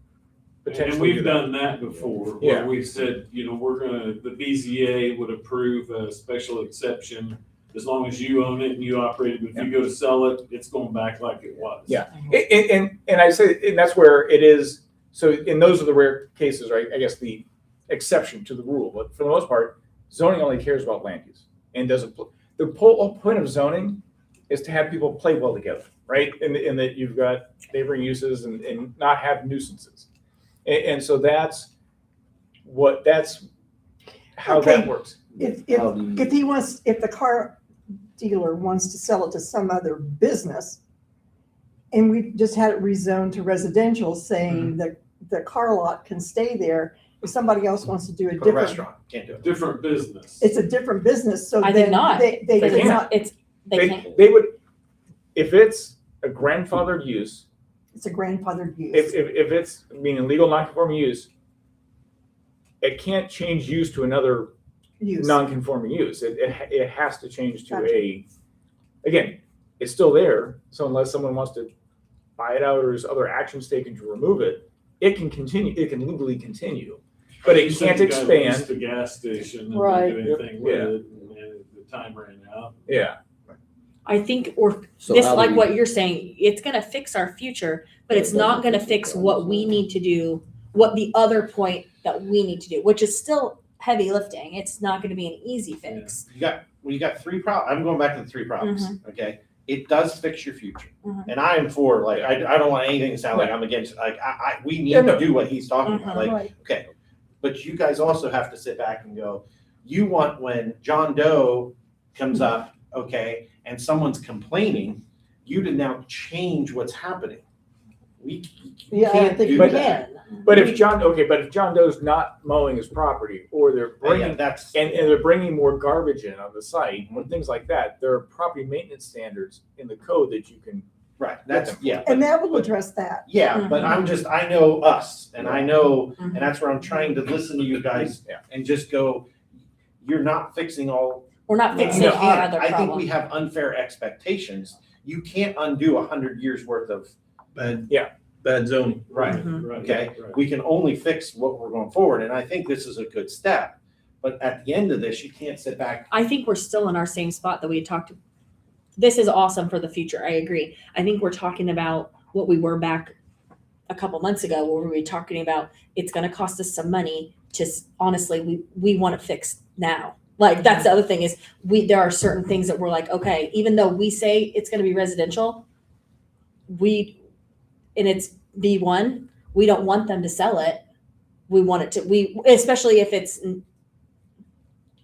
potentially do we've that. done that before, Yeah. where we've said, the BZA would approve a special exception as long as you own it and you operate it. But if you go to sell it, it's going back like it was. Yeah. And I say, and that's where it is. So, and those are the rare cases, right? I guess the exception to the rule. But for the most part, zoning only cares about land use and doesn't. The whole point of zoning is to have people play well together, right? In that you've got neighboring uses and not have nuisances. And so that's how that Okay. works. If the car dealer wants to sell it to some other business, and we just had it rezoned to residential, saying that the car lot can stay there, if somebody else wants to do a For a different, restaurant, can't do it. Different business. it's a different business, so I then think not. they They could can't. not, They can't. They would, if it's a grandfathered use, it's a grandfathered use. if it's meaning legal non-conforming use, it can't change use to another Use. non-conforming use. It has to change to Gotcha. again, it's still there. So unless someone wants to buy it out or there's other actions taken to remove it, it can continue, it can legally continue. But You it said can't you guys leased expand. the gas station and Right. didn't do anything with Yeah. it, and the time ran out. Yeah. I think, or So this, how do like we- what you're saying, it's gonna fix our future, but it's not gonna fix what we need to do, what the other point that we need to do, which is still heavy lifting. It's not gonna be an easy fix. You got three problems. I'm going back to the three problems, okay? It does fix your future. Mhm. And I am for, like, I don't want anything to sound like I'm against, like, we need Yeah, no. to do what he's talking about, Mhm. like, Right. okay. But you guys also have to sit back and go, you want when John Doe comes up, okay, and someone's complaining, you to now change what's happening. We Yeah, I can't think do we that. can. But if John Doe's not mowing his property, or they're Yeah, bringing that's, and they're bringing more garbage in on the site, or things like that, there are property maintenance standards in the code that you can. right, that's, yeah. And that will but- address that. Yeah, but I know us, and I know, Mhm. and that's where I'm trying to listen to you guys Yeah. and just go, you're not fixing all. We're not You fixing our can't. other I think we problem. have unfair expectations. You can't undo 100 years worth of, Bad zoning. right, Mhm. Right, okay? right. We can only fix what we're going forward, and I think this is a good step. But at the end of this, you can't sit back. I think we're still in our same spot that we had talked. This is awesome for the future. I agree. I think we're talking about what we were back a couple months ago, where we were talking about it's going to cost us some money. Just honestly, we want it fixed now. Like that's the other thing is there are certain things that we're like, okay, even though we say it's going to be residential, and it's B1, we don't want them to sell it. We want it to, especially if it's, You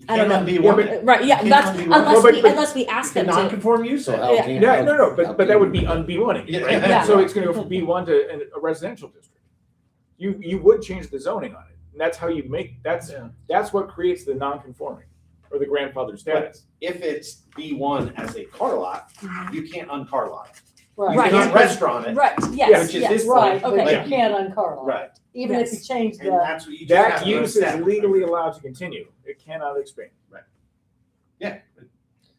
I don't can't know. undo one thing. Right, yeah, can't that's, undo one unless thing. we, But- unless we ask The them to. non-conform use. So how Yeah. can- Yeah, no, how but that would can- be on B1, Yeah. right? Yeah. So it's gonna go from B1 to a residential district. You would change the zoning on it, and that's how you make, that's what creates the non-conforming, or the grandfather status. If it's B1 as a car lot, Mhm. you can't uncar lot it. Right. You Right. cannot restaurant it. Right, Yeah, yes, which is yes. his Right, point. but Okay. you can't uncar it. Right. Even if you Yes. change And the, that's what you just have That to use is understand. legally allowed to continue. It cannot expand.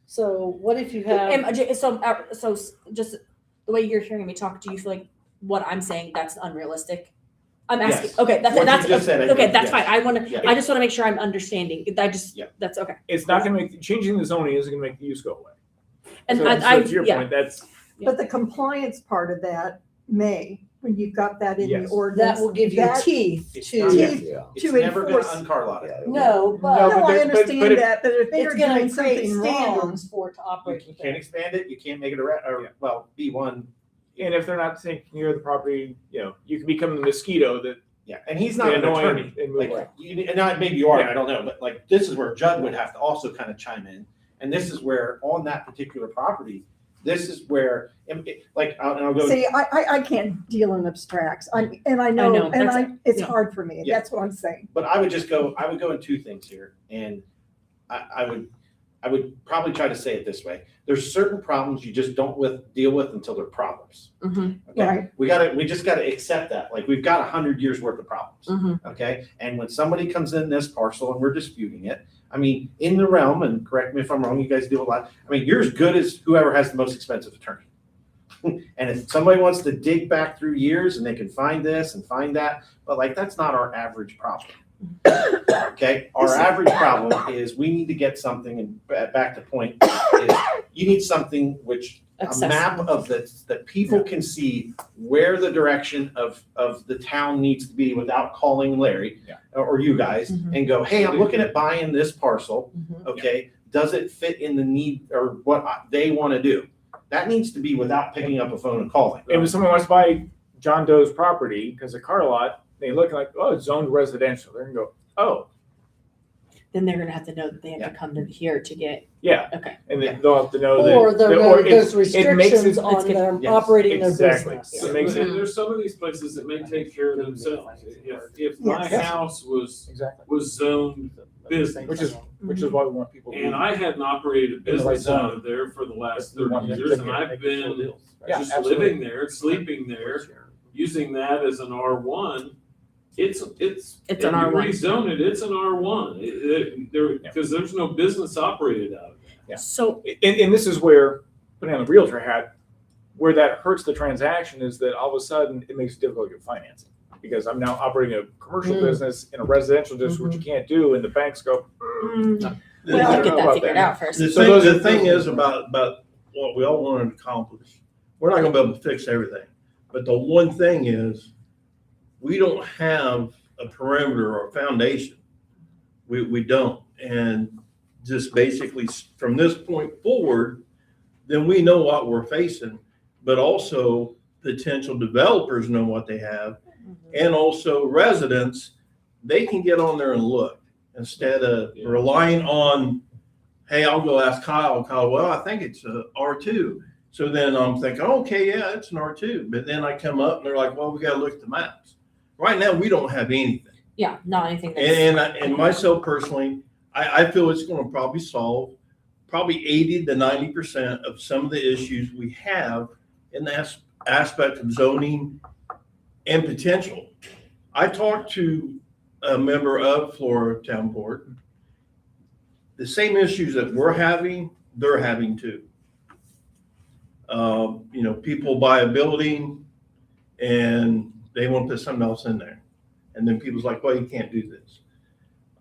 so what if you have, So just the way you're hearing me talk, do you feel like what I'm saying, that's unrealistic? I'm asking, Yes. okay, What you that's, just said, I okay, think, that's yes. fine. Yeah. I just wanna make sure I'm understanding. Yeah. That's okay. It's not gonna make, changing the zoning isn't gonna make the use go away. And So I, to your yeah, point, that's, But the compliance part of that may, when you've got that in the Yes. ordinance. that will give you that- teeth It's to, not- Teeth. Yeah. It's to never gonna enforce- uncar lot it. no, No, but No, but I there- but understand it- that, but if it's they're gonna doing create something wrong. standards for it to You operate. can't expand it, you can't make it well, B1, and if they're not taking care of the property, you can become the mosquito that yeah, and he's not an annoying attorney. and move away. Like, and not, maybe you are, I don't know, but like, this is where Judd would have to also kind of chime in. And this is where, on that particular property, this is where, and I'll go. See, I can't deal in abstracts. And I know, know, and that's- it's yeah. hard for me. Yeah. That's what I'm saying. But I would go in two things here, and I would probably try to say it this way. There's certain problems you just don't deal with until they're problems. Mhm, Okay? Right. We just gotta accept that. Like, we've got 100 years worth of problems. mhm. Okay, and when somebody comes in this parcel and we're disputing it, I mean, in the realm, and correct me if I'm wrong, you guys deal a lot, I mean, you're as good as whoever has the most expensive attorney. And if somebody wants to dig back through years and they can find this and find that, but like, that's not our average problem. Okay, our average problem is we need to get something, and back to point, is you need something which, a map of that people can see where the direction of the town needs to be without calling Larry or you guys Mhm. and go, hey, I'm looking at buying this parcel, Mhm. okay? Does it fit in the need or what they want to do? That needs to be without picking up a phone and calling. And if someone wants to buy John Doe's property because a car lot, they look like, oh, it's zoned residential. They're gonna go, oh, then they're gonna have to know that they have to come to here to get, Yeah. okay. And then they'll have to know that. Or there or are those it makes restrictions it- on them Yes. operating their Exactly. business. It makes it- And there's some of these places that may take care of themselves. If my Yes. house Exactly. was zoned business, Which is why we want people to. and I hadn't operated a In the right business out zone. of there for the last We want 30 them to years, get and I've make been full deals. Yeah, just absolutely. living there, sleeping there, using that as an R1. It's It's and an you R1. rezone it, it's an R1. Because there's no business operated out of it. Yeah. So, And this is where, putting on the realtor hat, where that hurts the transaction is that all of a sudden it makes it difficult to get financing. Because I'm now operating a commercial business in a residential district, which you can't do, and the banks go, well, I I'll don't get know that about figured that. out first. The So thing, those the are- thing is about what we all want to accomplish. We're not gonna be able to fix everything. But the one thing is, we don't have a perimeter or a foundation. We don't. And just basically from this point forward, then we know what we're facing, but also potential developers know what they have. And also residents, they can get on there and look instead of relying on, hey, I'll go ask Kyle. Kyle, well, I think it's a R2. So then I'm thinking, okay, yeah, it's an R2. But then I come up and they're like, well, we got to look at the maps. Right now, we don't have anything. Yeah, not anything that's. And myself personally, I feel it's going to probably solve probably 80 to 90% of some of the issues we have in the aspect of zoning and potential. I talked to a member of Florida Town Board. The same issues that we're having, they're having too. People buy a building and they want to put something else in there. And then people's like, well, you can't do this.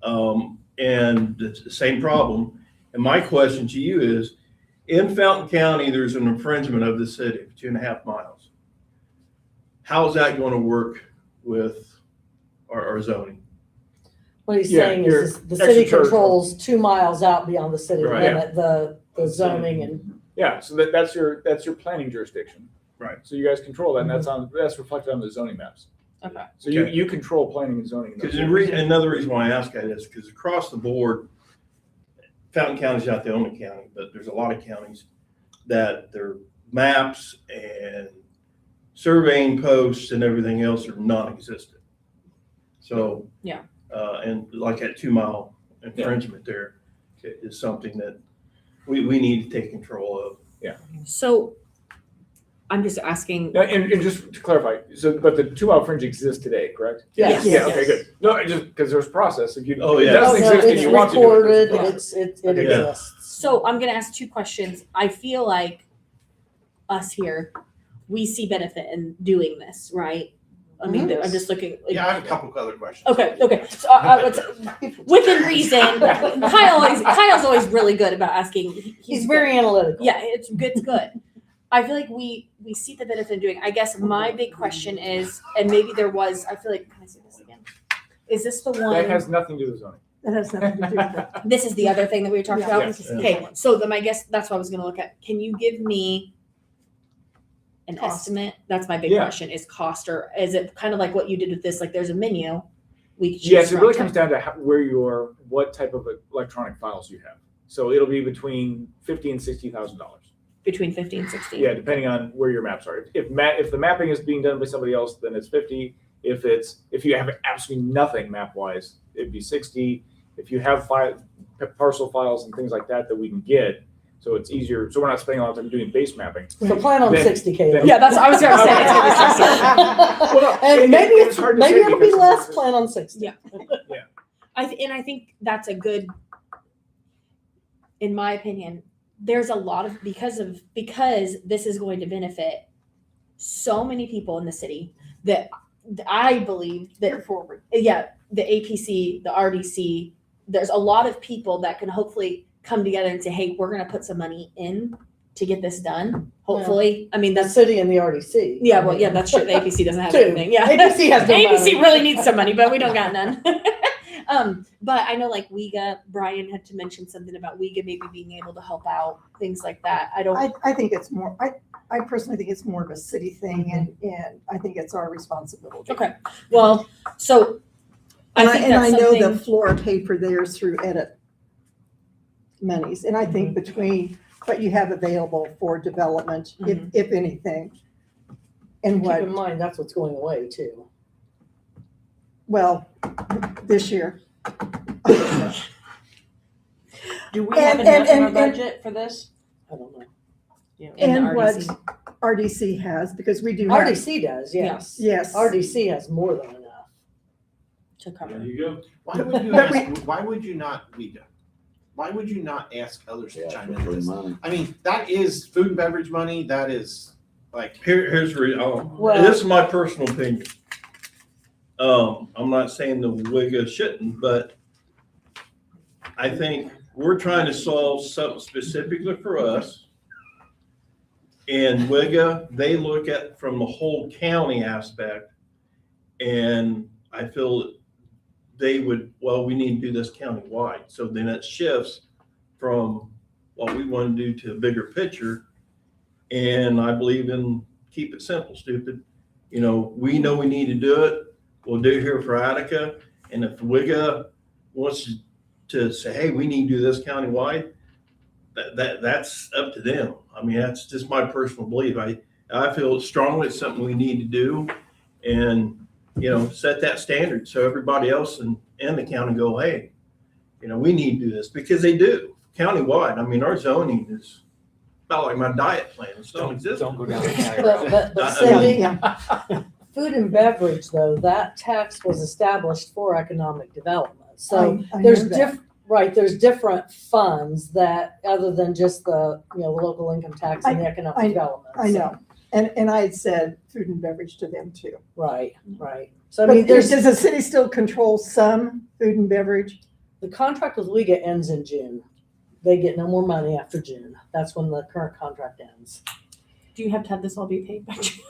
And it's the same problem. And my question to you is, in Fountain County, there's an infringement of the city, 2.5 miles. How is that going to work with our zoning? What he's Yeah, saying you're is the city extraterritorial. controls 2 miles out beyond the city Right. limit, the zoning and. yeah, so that's your planning jurisdiction. Right. So you guys control that, and that's reflected on the zoning maps. Okay. So you control planning and zoning. in those Because areas. another reason why I ask that is because across the board, Fountain County's not the only county, but there's a lot of counties that their maps and surveying posts and everything else are non-existent. So. Yeah. And like that 2 mile infringement there is something that we need to take control of. So, I'm just asking. Now, and just to clarify, but the 2 mile fringe exists today, correct? Yes. Yeah, okay, good. No, just because there's a process. If Oh, it yeah. doesn't exist and It's you want to do it. recorded, Yeah. it Okay, yeah. exists. So I'm gonna ask 2 questions. I feel like us here, we see benefit in doing this, right? I mean, I'm just looking. Yeah, I have a couple other questions. Okay. So within reason, Kyle's always really good about asking. He's very analytical. Yeah, it's good. I feel like we see the benefit in doing. I guess my big question is, and maybe there was. I feel like, can I see this again? Is this the one? That has nothing to do with zoning. That has nothing to do with that. This is the other thing that we were talking Yeah, about. this is the Okay, other one. so then I guess that's what I was gonna look at. Can you give me an Cost. estimate? That's my big Yeah. question, is cost, or is it kind of like what you did with this? Like there's a menu. We could choose Yes, it from. really comes down to what type of electronic files you have. So it'll be between $50,000 and $60,000. Between 50 and 60. Yeah, depending on where your maps are. If the mapping is being done by somebody else, then it's 50. If you have absolutely nothing map wise, it'd be 60. If you have parcel files and things like that we can get, so it's easier. So we're not spending a lot of time doing base mapping. So plan on Then- 60K. then- Yeah, that's I was gonna say. It's gonna be 60. Well, And maybe it's hard to say it'll be because- less, plan on 60. Yeah. I think that's a good. In my opinion, there's a lot of because this is going to benefit so many people in the city that I believe that the APC, the RDC, there's a lot of people that can hopefully come together and say, hey, we're going to put some money in to get this done. Hopefully. I mean, The that's, city and the RDC. yeah, well, yeah, that's true. The APC doesn't have Two. anything. Yeah. APC has no APC money. really needs some money, but we don't got none. But I know like Brian had to mention something about WEGA maybe being able to help out, things like that. I think it's more, I personally think it's more of a city thing and I think it's our responsibility. Okay. Well, so I think and I that's know that something- Flora paid for theirs through edit monies, and I think between what you have available for development, if anything, and Keep in what, mind, that's what's going away too. well, this year. Do we And- have enough in our and- budget for this? I don't know. in the And what RDC. RDC has, because we do have, RDC does, yes. yes. RDC has more than enough. To cover. There you go. Why would you But ask, why would you not, why would you not ask others to Yeah, chime for in on free this? money. I mean, that is food and beverage money, that is like, Here's Well- this is my personal opinion. I'm not saying the WIGA shouldn't, but I think we're trying to solve something specifically for us. And WIGA, they look at from the whole county aspect. And I feel they would, well, we need to do this countywide. So then it shifts from what we want to do to a bigger picture. And I believe in keep it simple, stupid. You know we need to do it. We'll do it here for Attica. And if WIGA wants to say, hey, we need to do this countywide, that's up to them. I mean, that's just my personal belief. I feel strongly it's something we need to do and, set that standard so everybody else in the county go, hey, we need to do this because they do countywide. I mean, our zoning is about like my diet plan. It don't exist. Don't go down the county But, road. but I Cindy, Yeah, food and beverage though, that tax was established for economic development. So I there's know that. there's different funds that, other than just the local income tax and the economic development. I know. And I had said food and beverage to them too. Right. So I But mean, does the city still control some food and beverage? the contract with WIGA ends in June. They get no more money after June. That's when the current contract ends. Do you have to have this all be paid by June?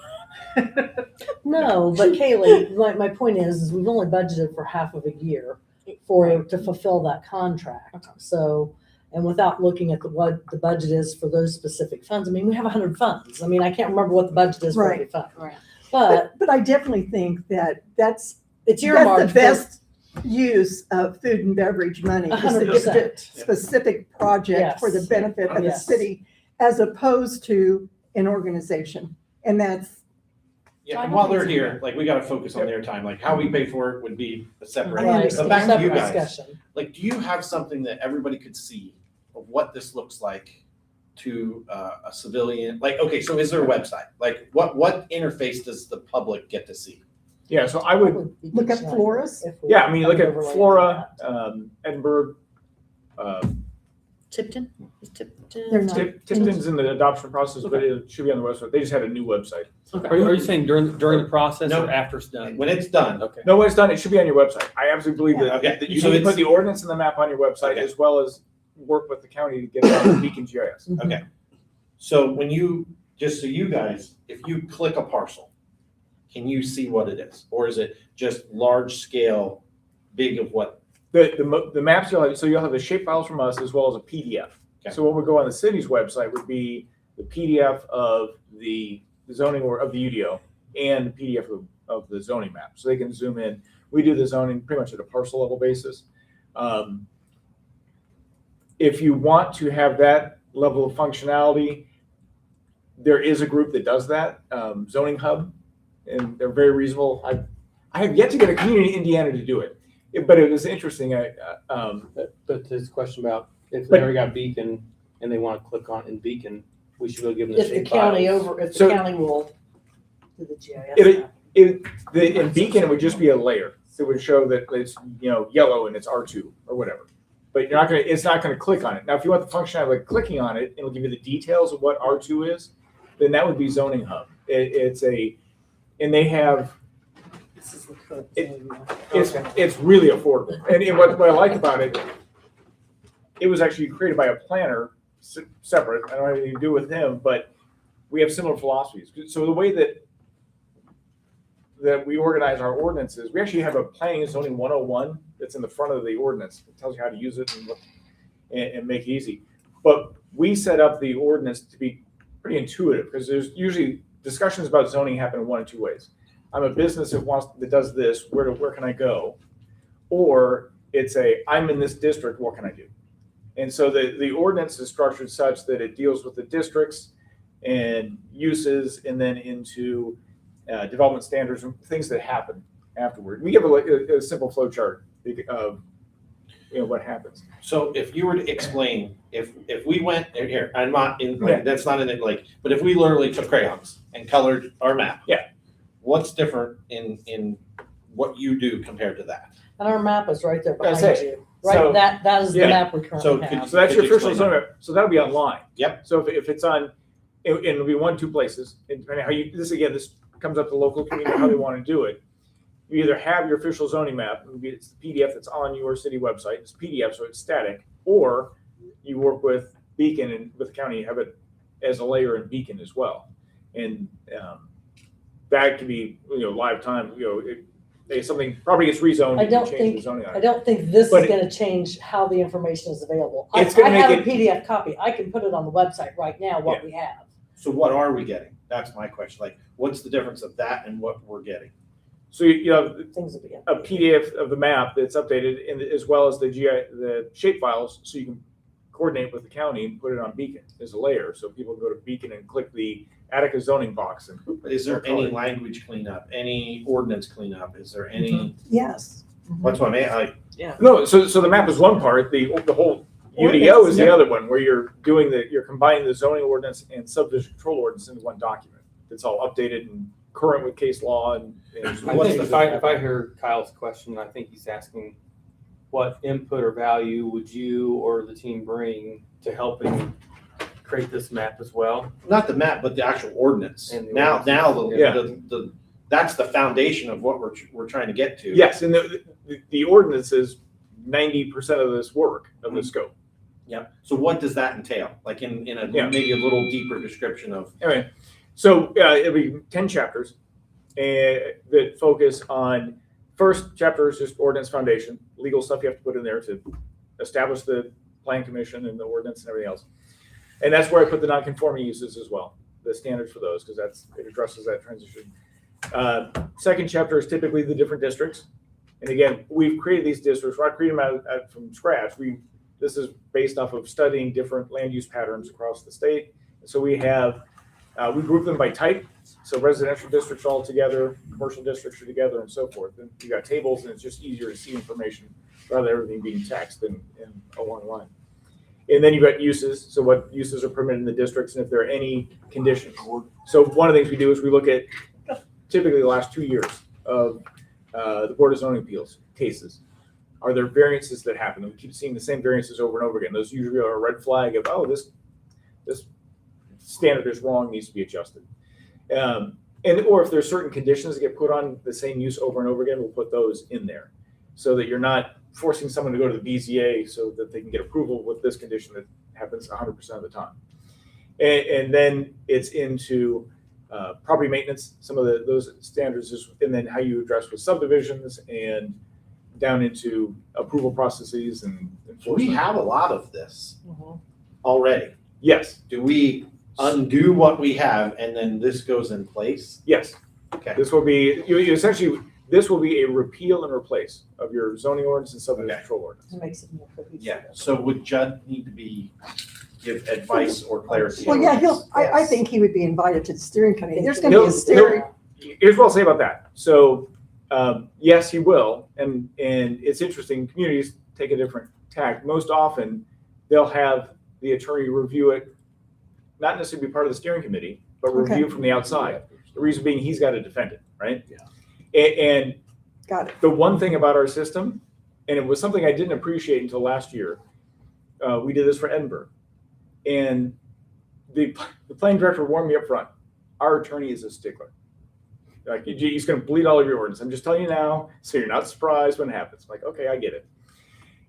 No, but Kaylee, my point is we've only budgeted for half of a year to fulfill that contract. Okay. So, and without looking at what the budget is for those specific funds, I mean, we have 100 funds. I mean, I can't remember what the budget is for every fund. Right. But But I definitely think that that's it's the earmarked for, best use of food and beverage money. is to just 100%. a specific project for the Yes. benefit of the Yes. city as opposed to an organization. And that's, yeah, and while they're here, like, we gotta focus on their time, like, how we pay for it would be a separate. I right, understand. But back to you separate guys, discussion. like, do you have something that everybody could see of what this looks like to a civilian? Like, okay, so is there a website? Like, what interface does the public get to see? Yeah, so I would, look at Flora's. yeah, I mean, you look at Flora, Edinburgh, Tipton? Is Tipton? They're not. Tipton's in the adoption process, but it should be on the website. They just had a new website. Are you saying during the process No. or after it's done? When it's done, Okay. No, when it's done, it should be on your website. I absolutely believe Yeah, okay. that you So need to put it's- the ordinance and the map on your website Okay. as well as work with the county to get it on Beacon GIS. okay. So when just so you guys, if you click a parcel, can you see what it is? Or is it just large scale, big of what? The maps you'll have, so you'll have the shape files from us as well as a PDF. Okay. So what would go on the city's website would be the PDF of the zoning or of the UDO and the PDF of the zoning map. So they can zoom in. We do the zoning pretty much at a parcel level basis. If you want to have that level of functionality, there is a group that does that, Zoning Hub, and they're very reasonable. I have yet to get a community in Indiana to do it, but it was interesting. But this question about if But- they already got Beacon and they want to click on in Beacon, we should go give them the If the shape county files. if the So- county will do the GIS. It- map. In Beacon, it would just be a layer. It would show that it's yellow and it's R2 or whatever. But it's not gonna click on it. Now, if you want the functionality like clicking on it, it'll give you the details of what R2 is, then that would be Zoning Hub. And they have, This is the current It- zoning map. it's really affordable. And what I like about it, it was actually created by a planner, separate. I don't have anything to do with him, but we have similar philosophies. So the way that we organize our ordinances, we actually have a planning and zoning 101 that's in the front of the ordinance. It tells you how to use it and make it easy. But we set up the ordinance to be pretty intuitive because there's usually discussions about zoning happen in one of two ways. I'm a business that does this. Where can I go? or it's I'm in this district, what can I do? And so the ordinance is structured such that it deals with the districts and uses, and then into development standards and things that happen afterward. We give a simple flow chart of what happens. So if you were to explain, if we went here, I'm not in, like, that's not in it, like, but if we literally took crayons and colored our map. Yeah. What's different in what you do compared to that? And our map is right there I behind say, you. Right, so- that is the Yeah. map we So currently could- have. So that's your Could you official explain zone map. So that'll be online. Yep. So if it's on, it'll be one, 2 places, and depending how this comes up to local community, how they want to do it. You either have your official zoning map, maybe it's the PDF that's on your city website, it's PDF, so it's static, or you work with Beacon and with the county, have it as a layer in Beacon as well. And that can be, live time, if something probably gets rezoned, I you can don't change think- the zoning on I it. don't think this But is gonna change how the information is available. I It's gonna have make a PDF copy. I can put it on the website right now, what we have. So what are we getting? That's my question. Like, what's the difference of that and what we're getting? So you have Things will be. a PDF of the map that's updated, as well as the shape files, so you can coordinate with the county and put it on Beacon as a layer, so people go to Beacon and click the Attica zoning box. And But is there any language cleanup, any ordinance cleanup? Is there any, Yes. what's what I mean? no, so the map is one part. The whole UDO is the other one, where you're combining the zoning ordinance and subdivision control ordinance into one document. It's all updated and current with case law and. I think if I heard Kyle's question, I think he's asking what input or value would you or the team bring to helping create this map as well? Not the map, but the actual ordinance. And the Now, ordinance. the that's the foundation of what we're trying to get to. Yes, and the ordinance is 90% of this work, of the scope. Yep. So what does that entail? Like in a maybe a little deeper description of. Anyway, so it'll be 10 chapters that focus on, first chapter is just ordinance foundation, legal stuff you have to put in there to establish the plan commission and the ordinance and everything else. And that's where I put the non-conforming uses as well, the standards for those, because it addresses that transition. Second chapter is typically the different districts. And again, we've created these districts. We're not creating them out from scratch. This is based off of studying different land use patterns across the state. So we group them by type. So residential districts are all together, commercial districts are together, and so forth. And you got tables, and it's just easier to see information rather than everything being text in a long line. And then you've got uses. So what uses are permitted in the districts, and if there are any conditions. So one of the things we do is we look at typically the last 2 years of the Board of Zoning Appeals cases. Are there variances that happen? And we keep seeing the same variances over and over again. Those usually are a red flag of, oh, this standard is wrong, needs to be adjusted. Or if there's certain conditions that get put on the same use over and over again, we'll put those in there so that you're not forcing someone to go to the BZA so that they can get approval with this condition that happens 100% of the time. And then it's into property maintenance, some of those standards, and then how you address with subdivisions and down into approval processes and We enforcement. have a lot of this already. Yes, Do we undo what we have and then this goes in place? yes. Okay. This will be, this will be a repeal and replace of your zoning ordinance and subdivision Okay. control ordinance. It makes it more cohesive. Yeah. So would Judd need to give advice or clarity? Well, yeah, I think he would be invited to the steering committee. There's gonna be a steering. Here's what I'll say about that. So, yes, he will, and it's interesting, communities take a different tack. Most often, they'll have the attorney review it, not necessarily be part of the steering committee, but review from the outside. The reason being, he's got to defend it, right? Yeah. And Got it. the one thing about our system, and it was something I didn't appreciate until last year, we did this for Edinburgh. And the planning director warned me up front, our attorney is a stickler. Like, he's going to bleed all of your ordinance. I'm just telling you now, so you're not surprised when it happens. I'm like, okay, I get it.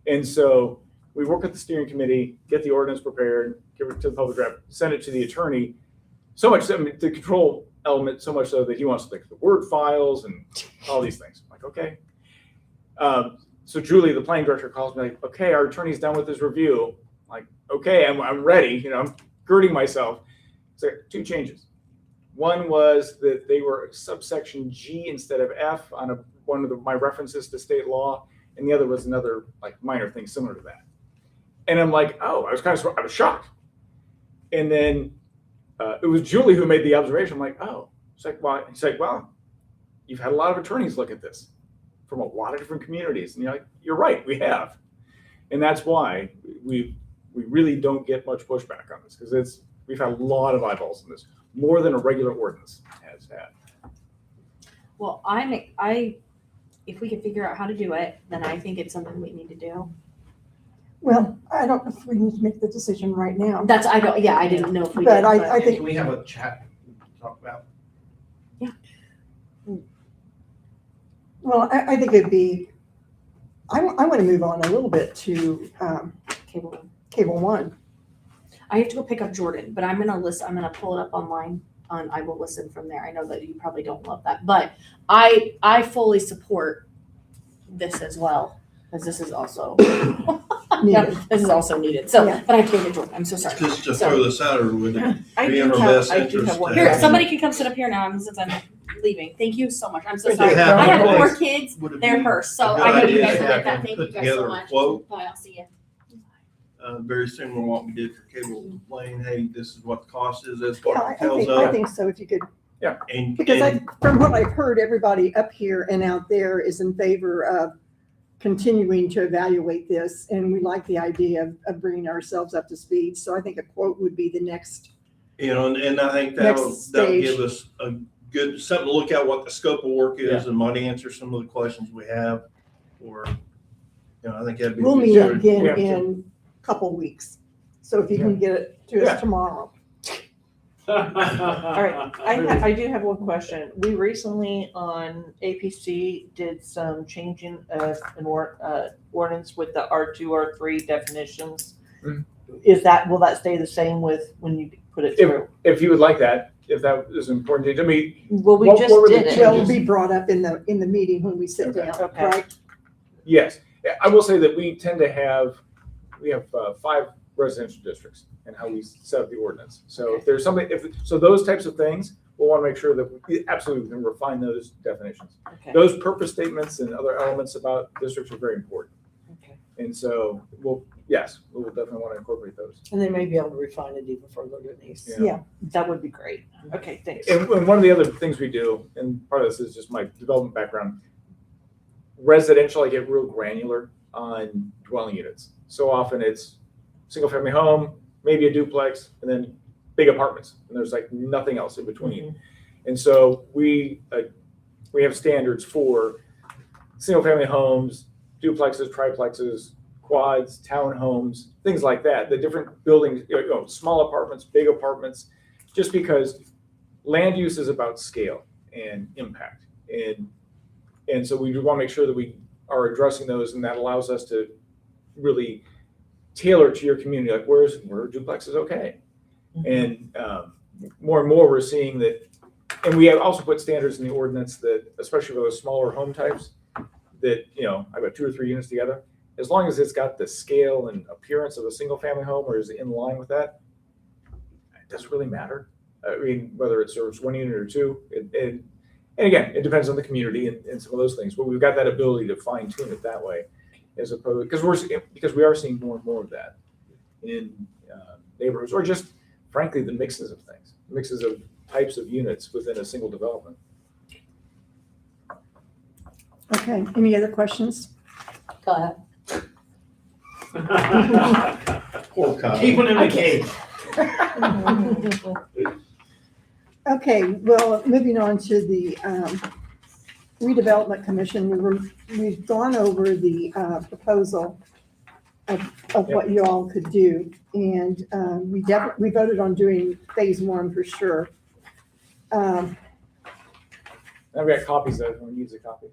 And so we work with the steering committee, get the ordinance prepared, give it to the public draft, send it to the attorney. So much, I mean, the control element, so much so that he wants to think the word files and all these things. I'm like, okay. So Julie, the planning director, calls me like, okay, our attorney's done with his review. I'm like, okay, I'm ready. I'm girding myself. So 2 changes. One was that they were subsection G instead of F on one of my references to state law. and the other was another like minor thing similar to that. And I'm like, oh, I was shocked. And then it was Julie who made the observation. I'm like, oh, it's like, well, he's like, well, you've had a lot of attorneys look at this from a lot of different communities, and you're like, you're right, we have, and that's why we really don't get much pushback on this because we've had a lot of eyeballs on this, more than a regular ordinance has had. Well, if we can figure out how to do it, then I think it's something we need to do. Well, I don't know if we need to make the decision right now. I didn't know if we But did. I think, Can we have a chat to talk about? well, I think it'd be, I want to move on a little bit to Cable One. I have to go pick up Jordan, but I'm gonna pull it up online I will listen from there. I know that you probably don't love that, but I fully support this as well, because this is also, Needed. this is also needed. So, Yeah. but I have to go to Jordan. I'm so sorry. Just to So- throw this out, or would it I be do in our have, best I do interest have one. to Here, have- somebody can come sit up here now since I'm leaving. Thank you so much. I'm so To sorry. have I have a 4 place, kids. would it They're be first, so a good I know you idea guys to will like have that. them Thank put you guys together so a much. quote? Bye, I'll see you. very similar to what we did for Cable Lane? Hey, this is what the cost is, this is Yeah, what it tells I us. think so, if you could, And, because from what I've heard, everybody up here and out there is in favor of continuing to evaluate this, and we like the idea of bringing ourselves up to speed. So I think a quote would be the next. you know, and I think Next that'll stage. give us a good, something to look at what the scope of work is and might answer some of the questions we have. Or, I think that'd be. a We'll good meet start. again Yeah. in a couple weeks. So if you can get it to Yeah. us tomorrow. All right, I do have one question. We recently on APC did some changing of an ordinance with the R2, R3 definitions. Mhm. Will that stay the same with when you put it through? If you would like that, if that is important, I mean, Well, we What just were the did it. Well, it'll be brought up in the meeting when we sit Okay. down, Okay. right? yes, I will say that we tend to have, 5 residential districts and how we set up the ordinance. So if there's something, so those types of things, we'll want to make sure that we absolutely can refine those definitions. Okay. Those purpose statements and other elements about districts are very important. Okay. And so we'll definitely want to incorporate those. And they may be able to refine it even further, Denise. Yeah. That would be great. Okay, thanks. And one of the other things we do, and part of this is just my development background, residential, I get real granular on dwelling units. So often it's single family home, maybe a duplex, and then big apartments. And there's like nothing else in between. And so we have standards for single family homes, duplexes, triplexes, quads, townhomes, things like that. The different buildings, small apartments, big apartments, just because land use is about scale and impact. And so we want to make sure that we are addressing those, and that allows us to really tailor to your community, like where a duplex is okay. And more and more we're seeing that, and we have also put standards in the ordinance that, especially for those smaller home types, that, I've got 2 or 3 units together, as long as it's got the scale and appearance of a single family home or is in line with that, it doesn't really matter. I mean, whether it serves 1 unit or 2, and again, it depends on the community and some of those things, but we've got that ability to fine tune it that way, as opposed, because we are seeing more and more of that in neighborhoods, or just frankly, the mixes of things, mixes of types of units within a single development. Okay, any other questions? Go ahead. Poor Kyle. Keeping him in the cage. Okay, well, moving on to the redevelopment commission, we've gone over the proposal of what you all could do, and we voted on doing phase 1 for sure. I've got copies of it, when you use a copy.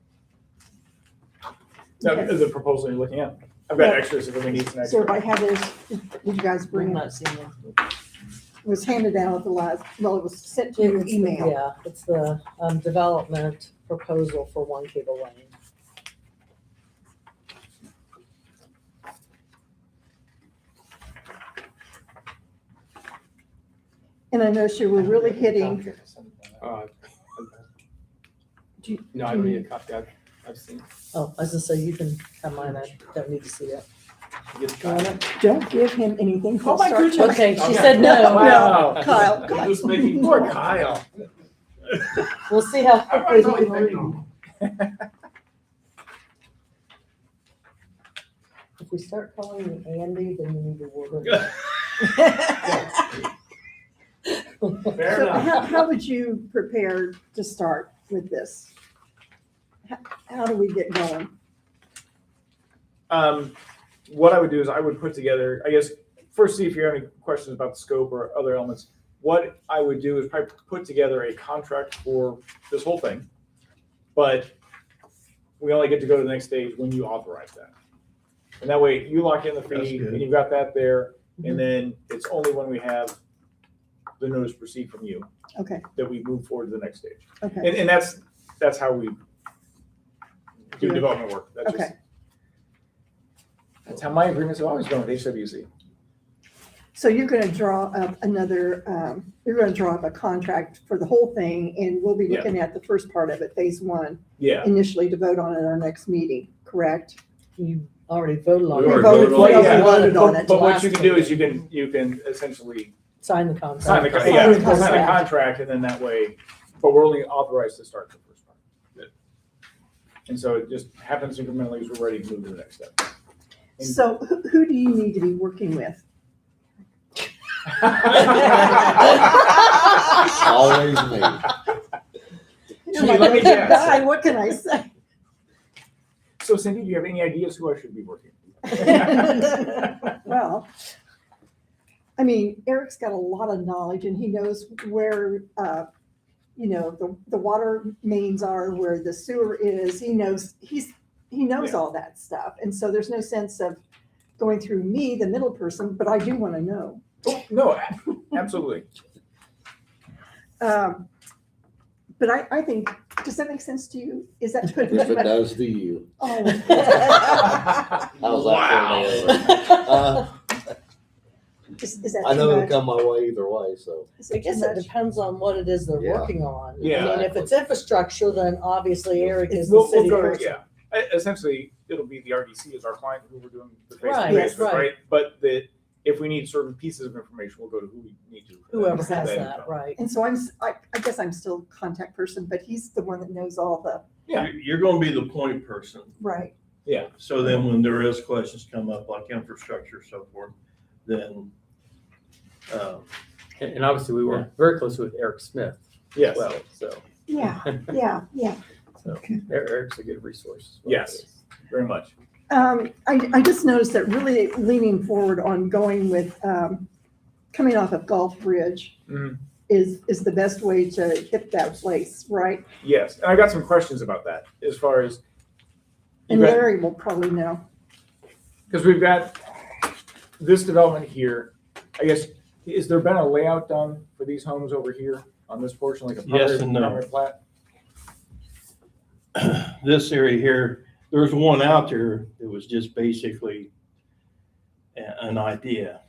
No, Okay. the proposal you're looking at. I've got Yeah. extras if anybody needs an So extra. everybody had this, did you guys We've bring it? not seen it. It was handed out at the last, well, it was sent to your It's the- email. Yeah, it's the development proposal for One Cable Lane. And I noticed you were really hitting, Uh, Do you- No, I don't need a copy. I've seen. Oh, I was gonna say, you can have mine, I don't need to see it. Go on. Don't give him anything. Oh, my He'll start goodness. Okay, she Okay. said no. Wow. Kyle, I'm Kyle. just making. Poor Kyle. We'll see how I'm quickly totally he can read. thinking. If we start calling you Andy, then you need to work. Fair So enough. how would you prepare to start with this? How do we get going? What I would do is I would put together, I guess, first see if you have any questions about the scope or other elements. What I would do is probably put together a contract for this whole thing, but we only get to go to the next stage when you authorize that. And that way you lock in the That's fee good. and you've got that there, and then it's only when we have the notice to proceed from you Okay, that we move forward to the next stage. okay, And that's how we do Yeah. development work. That's just, okay. that's how my agreements have always gone with HWC. So you're gonna draw up you're gonna draw up a contract for the whole thing, and we'll be Yeah. looking at the first part of it, phase one, Yeah. initially to vote on at our next meeting, correct? You already voted on We it. already voted- voted on we it. already voted on it. But what last you can do is meeting. you can essentially Sign the contract. sign the, Sign yeah, the sign the contract. contract, and then that way, but we're only authorized to start the first part. And so it just happens incrementally as we're ready to move to the next step. And- So who do you need to be working with? Always me. You're Gee, like, let me guess. "Guy, what can I say? So Cindy, do you have any ideas who I should be working with? Well, I mean, Eric's got a lot of knowledge, and he knows where, the water mains are, where the sewer is. He knows, he knows all that stuff. And so there's no sense of going through me, the middle person, but I do want to know. Oh, no, absolutely. But I think, does that make sense to you? Is that? If it does to you. Oh. How's that for an answer? Is that I know too it'll much? come my way either way, so. Is I it guess too it much? depends on what it is they're Yeah. working on. Yeah. I mean, if it's infrastructure, then obviously Eric is the We'll city go to, person. yeah. Essentially, it'll be the RDC as our client who we're doing the face Right, to face with, right. right? But if we need certain pieces of information, we'll go to who we need to. Whoever has That that, info. right. And so I guess I'm still contact person, but he's the one that knows all the, Yeah. You're gonna be the point person. right. So then when there is questions come up like infrastructure, so forth, then, And obviously, we work very closely with Eric Smith as Yes. well, so Yeah, yeah. Eric's a good resource. Yes. Very much. I just noticed that really leaning forward on going with, coming off of Gulf Bridge Mhm. is the best way to hit that place, right? Yes, and I got some questions about that as far as. And Larry will probably know. Because we've got this development here, I guess, has there been a layout done for these homes over here on this portion, like a Yes and no. permanent plat? this area here, there's one out there that was just basically an idea.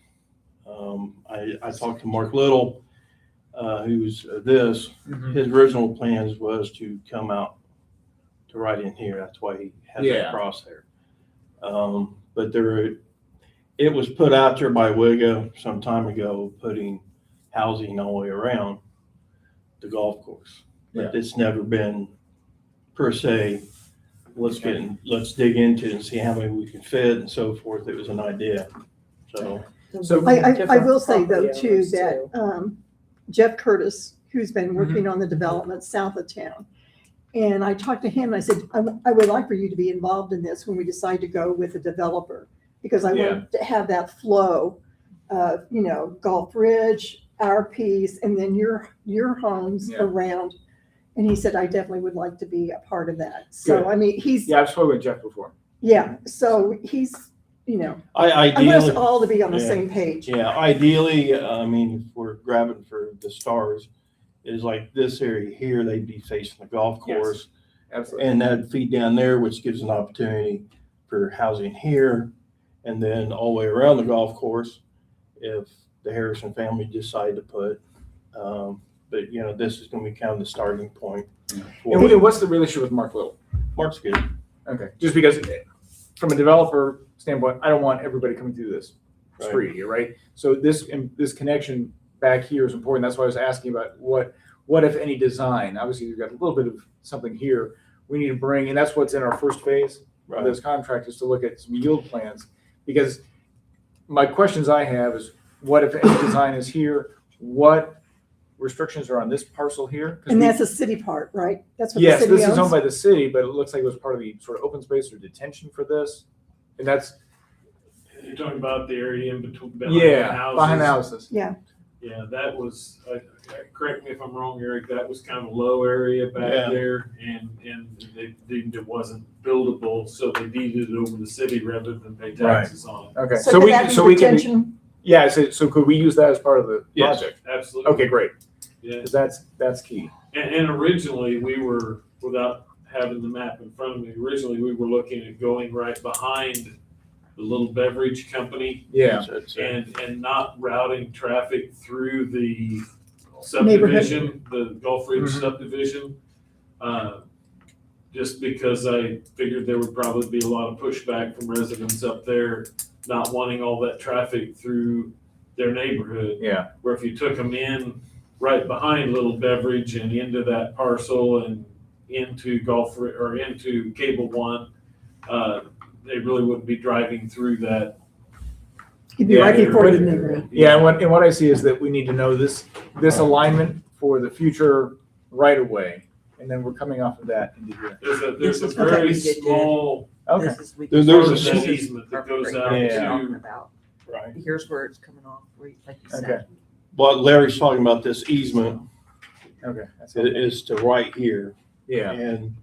I talked to Mark Little, who's this, his original plans was to come out to right in here. That's why he has Yeah. that cross there. But it was put out there by WIGA some time ago, putting housing all the way around the golf course. But it's never been per se, let's dig into it and see how many we can fit and so forth. It was an idea. So So- I will say though Different too, property that owners, Jeff Curtis, who's been working on the development south of town, and I talked to him, and I said, I would like for you to be involved in this when we decide to go with a developer, because I want to have that flow of, Gulf Ridge, our piece, and then your homes Yeah. around. And he said, I definitely would like to be a part of that. So, Good. I mean, he's, Yeah, I've spoken with Jeff before. so he's, I want us ideally, all to be on the Yeah. same page. yeah, ideally, I mean, if we're grabbing for the stars, is like this area here, they'd be facing the golf Yes. course. Absolutely. And that'd feed down there, which gives an opportunity for housing here. And then all the way around the golf course, if the Harrison family decide to put, but this is gonna be kind of the starting point. And what's the relationship with Mark Little? Mark's good. Okay, just because from a developer standpoint, I don't want everybody coming through this street here, right? So this connection back here is important. That's why I was asking about what if any design. Obviously, you've got a little bit of something here we need to bring, and that's what's in our first phase of this contract, is to look at some yield plans. Because my questions I have is, what if any design is here? What restrictions are on this parcel here? And that's a city part, right? That's what the Yes, city this is owned owns? by the city, but it looks like it was part of the sort of open space or detention for this. And that's, You're talking about the area in between, behind the houses? behind the houses. Yeah, Yeah, that was, correct me if I'm wrong, Eric, that was kind of a low area back Yeah. there, and they deemed it wasn't buildable, so they deeded it over to the city rather than pay taxes on it. Okay, so could that be can, retention? yeah, so could we use that as part of the Yes, project? absolutely. Okay, great, Yeah, because that's key. and originally, we were, without having the map in front of me, originally, we were looking at going right behind the little beverage company Yeah, and not routing traffic through the subdivision, the Gulf Ridge Mhm. subdivision. Just because I figured there would probably be a lot of pushback from residents up there, not wanting all that traffic through their neighborhood. yeah, Where if you took them in right behind Little Beverage and into that parcel and into or into Cable One, they really wouldn't be driving through that. You'd be Yeah, right before but- the neighborhood. yeah. And what I see is that we need to know this alignment for the future right of way, and then we're coming off of that into here. There's a This is what very we did. small Okay, This is, we There's can a start part of with that this. easement that goes Right, out right, Yeah. talking to, about. Right. Here's where it's coming off, like you okay, said. What Larry's talking about, this easement, okay. That's it is to right here. yeah, And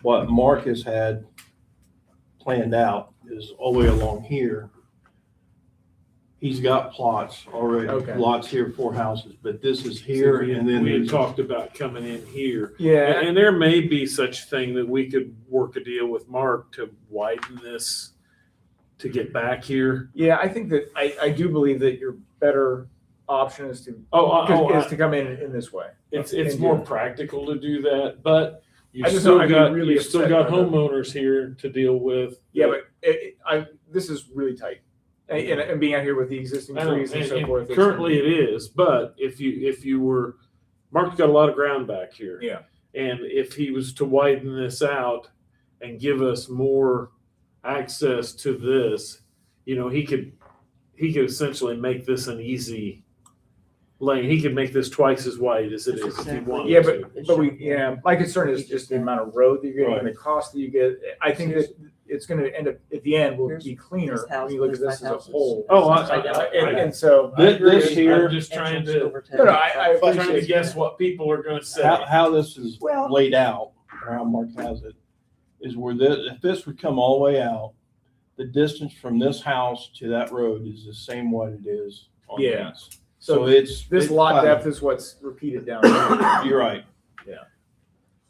what Mark has had planned out is all the way along here. He's got plots already, Okay. lots here, 4 houses, but this is here and then we had there's. talked about coming in here. yeah. And there may be such thing that we could work a deal with Mark to widen this to get back here. Yeah, I think that I do believe that your better option is to Oh, is to come in this way. it's And more do it. practical to do that, but I just don't- I'd be really you've still upset got by that. homeowners here to deal with. Yeah, but this is really tight, and being out here with the existing I know, trees and so forth. it's- currently it is, but if you were, Mark's got a lot of ground back here. Yeah. And if he was to widen this out and give us more access to this, he could essentially make this an easy lane. He could make this twice as wide as it That's is if he exactly- wanted Yeah, to. my concern is just the amount of road that you're getting and the cost that you get. I think that it's going to end up at the end will be cleaner This house, when you look at this this as a houses. whole. Oh, and so This here, I'm just trying Entrance to, over to- no, I trying to appreciate guess what people are gonna say. how this is Well- laid out, or how Mark has it, is where if this would come all the way out, the distance from this house to that road is the same what it is on Yeah. this. So So it's. this it's lot fine. depth is what's repeated down here. You're right.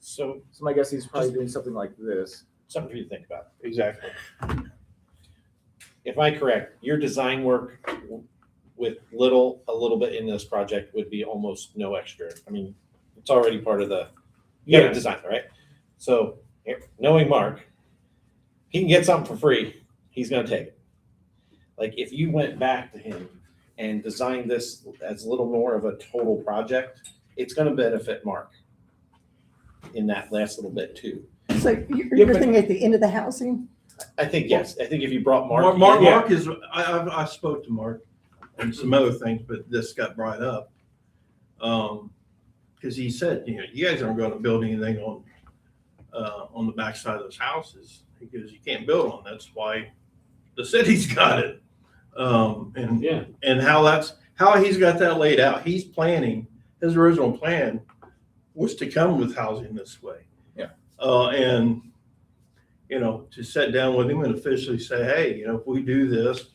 So So my guess he's probably doing something like this. something for you to think about. Exactly. If I'm correct, your design work with a little bit in this project would be almost no extra. I mean, it's already part of you got Yeah. to design, right? So knowing Mark, he can get something for free. He's going to take it. Like if you went back to him and designed this as a little more of a total project, it's going to benefit Mark in that last little bit too. So you're thinking at the end of the housing? I think, yes. I think if you brought Mark. Mark is, I spoke to Mark and some other things, but this got brought up. Because he said, you guys aren't going to build anything on the backside of those houses because you can't build on. That's why the city's got it. And how he's got that laid out. He's planning, his original plan was to come with housing this way. Yeah. And to sit down with him and officially say, hey, if we do this,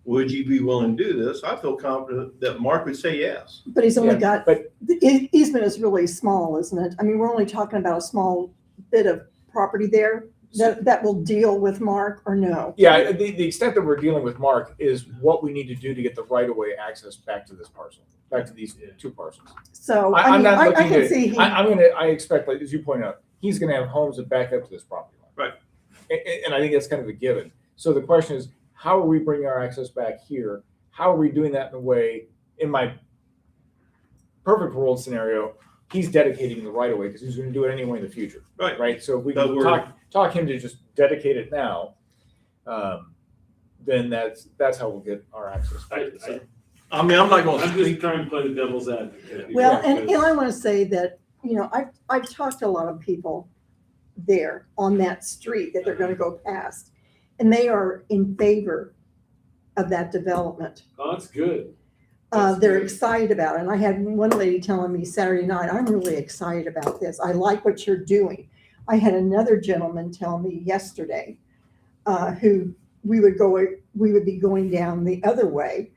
would you be willing to do this? I feel confident that Mark would say yes. But he's only Yeah, got, but- the easement is really small, isn't it? I mean, we're only talking about a small bit of property there that will deal with Mark or no? Yeah, the extent that we're dealing with Mark is what we need to do to get the right of way access back to this parcel, back to these 2 parcels. So, I'm not I looking can to, see, I expect, like, as you point out, he's gonna have homes that back up to this property line. Right. And I think that's kind of a given. So the question is, how are we bringing our access back here? How are we doing that in a way, in my perfect world scenario, he's dedicating the right of way because he's going to do it anyway in the future. Right. Right. So if we But can we're- talk him to just dedicate it now, then that's how we'll get our access back to the site. I mean, I'm not gonna I'm just speak, trying to play the devil's advocate. here, Well, and because- I want to say that, I've talked to a lot of people there on that street that they're going to go past, and they are in favor of that development. Oh, that's good. That's They're good. excited about it. And I had one lady telling me Saturday night, I'm really excited about this. I like what you're doing. I had another gentleman tell me yesterday, who we would be going down the other way,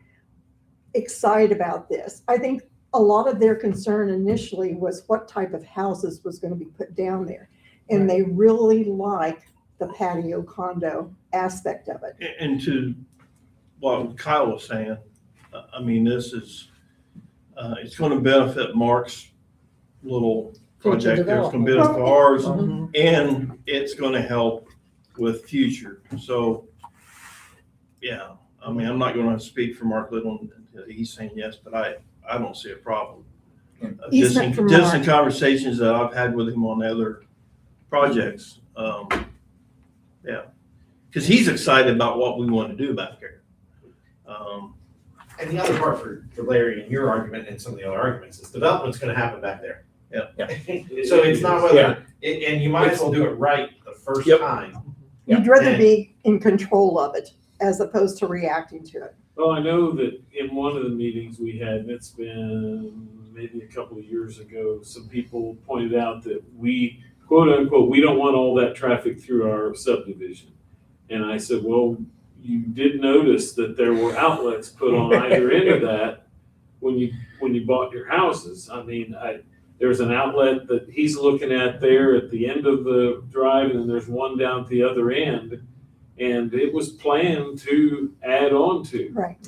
excited about this. I think a lot of their concern initially was what type of houses was going to be put down there. And they really like the patio condo aspect of it. and to what Kyle was saying, I mean, this is, it's gonna benefit Mark's little project. It's gonna benefit Well, ours, Mhm. and it's gonna help with future. So, yeah, I mean, I'm not gonna speak for Mark Little, he's saying yes, but I don't see a problem. Just Easement from in Mark. conversations that I've had with him on other projects, yeah. Because he's excited about what we want to do back there. And the other part for Larry and your argument and some of the other arguments is development's gonna happen back there. Yeah. So it's not whether, Yeah. and you might as well do it right the first Yep. time. You'd rather And- be in control of it as opposed to reacting to it. Well, I know that in one of the meetings we had, and it's been maybe a couple of years ago, some people pointed out that we, quote unquote, we don't want all that traffic through our subdivision. And I said, well, you did notice that there were outlets put on either end of that when you bought your houses. I mean, there's an outlet that he's looking at there at the end of the drive, and then there's one down at the other end. And it was planned to add on to. Right.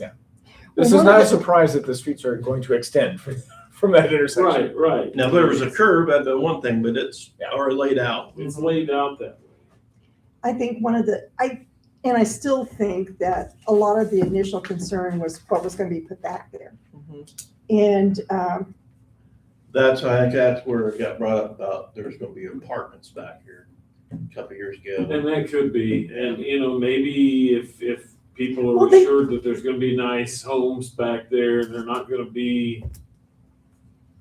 This is Well, one not a of the- surprise that the streets are going to extend from that intersection. Right. Now, there was a curb at the one thing, but it's Yeah. already laid out. It's laid out that way. I think I still think that a lot of the initial concern was what was going to be put back there. Mhm. And That's, I think that's where it got brought up about there's gonna be apartments back here a couple of years ago. And that could be, and maybe if people are Well, they- assured that there's gonna be nice homes back there, and they're not gonna be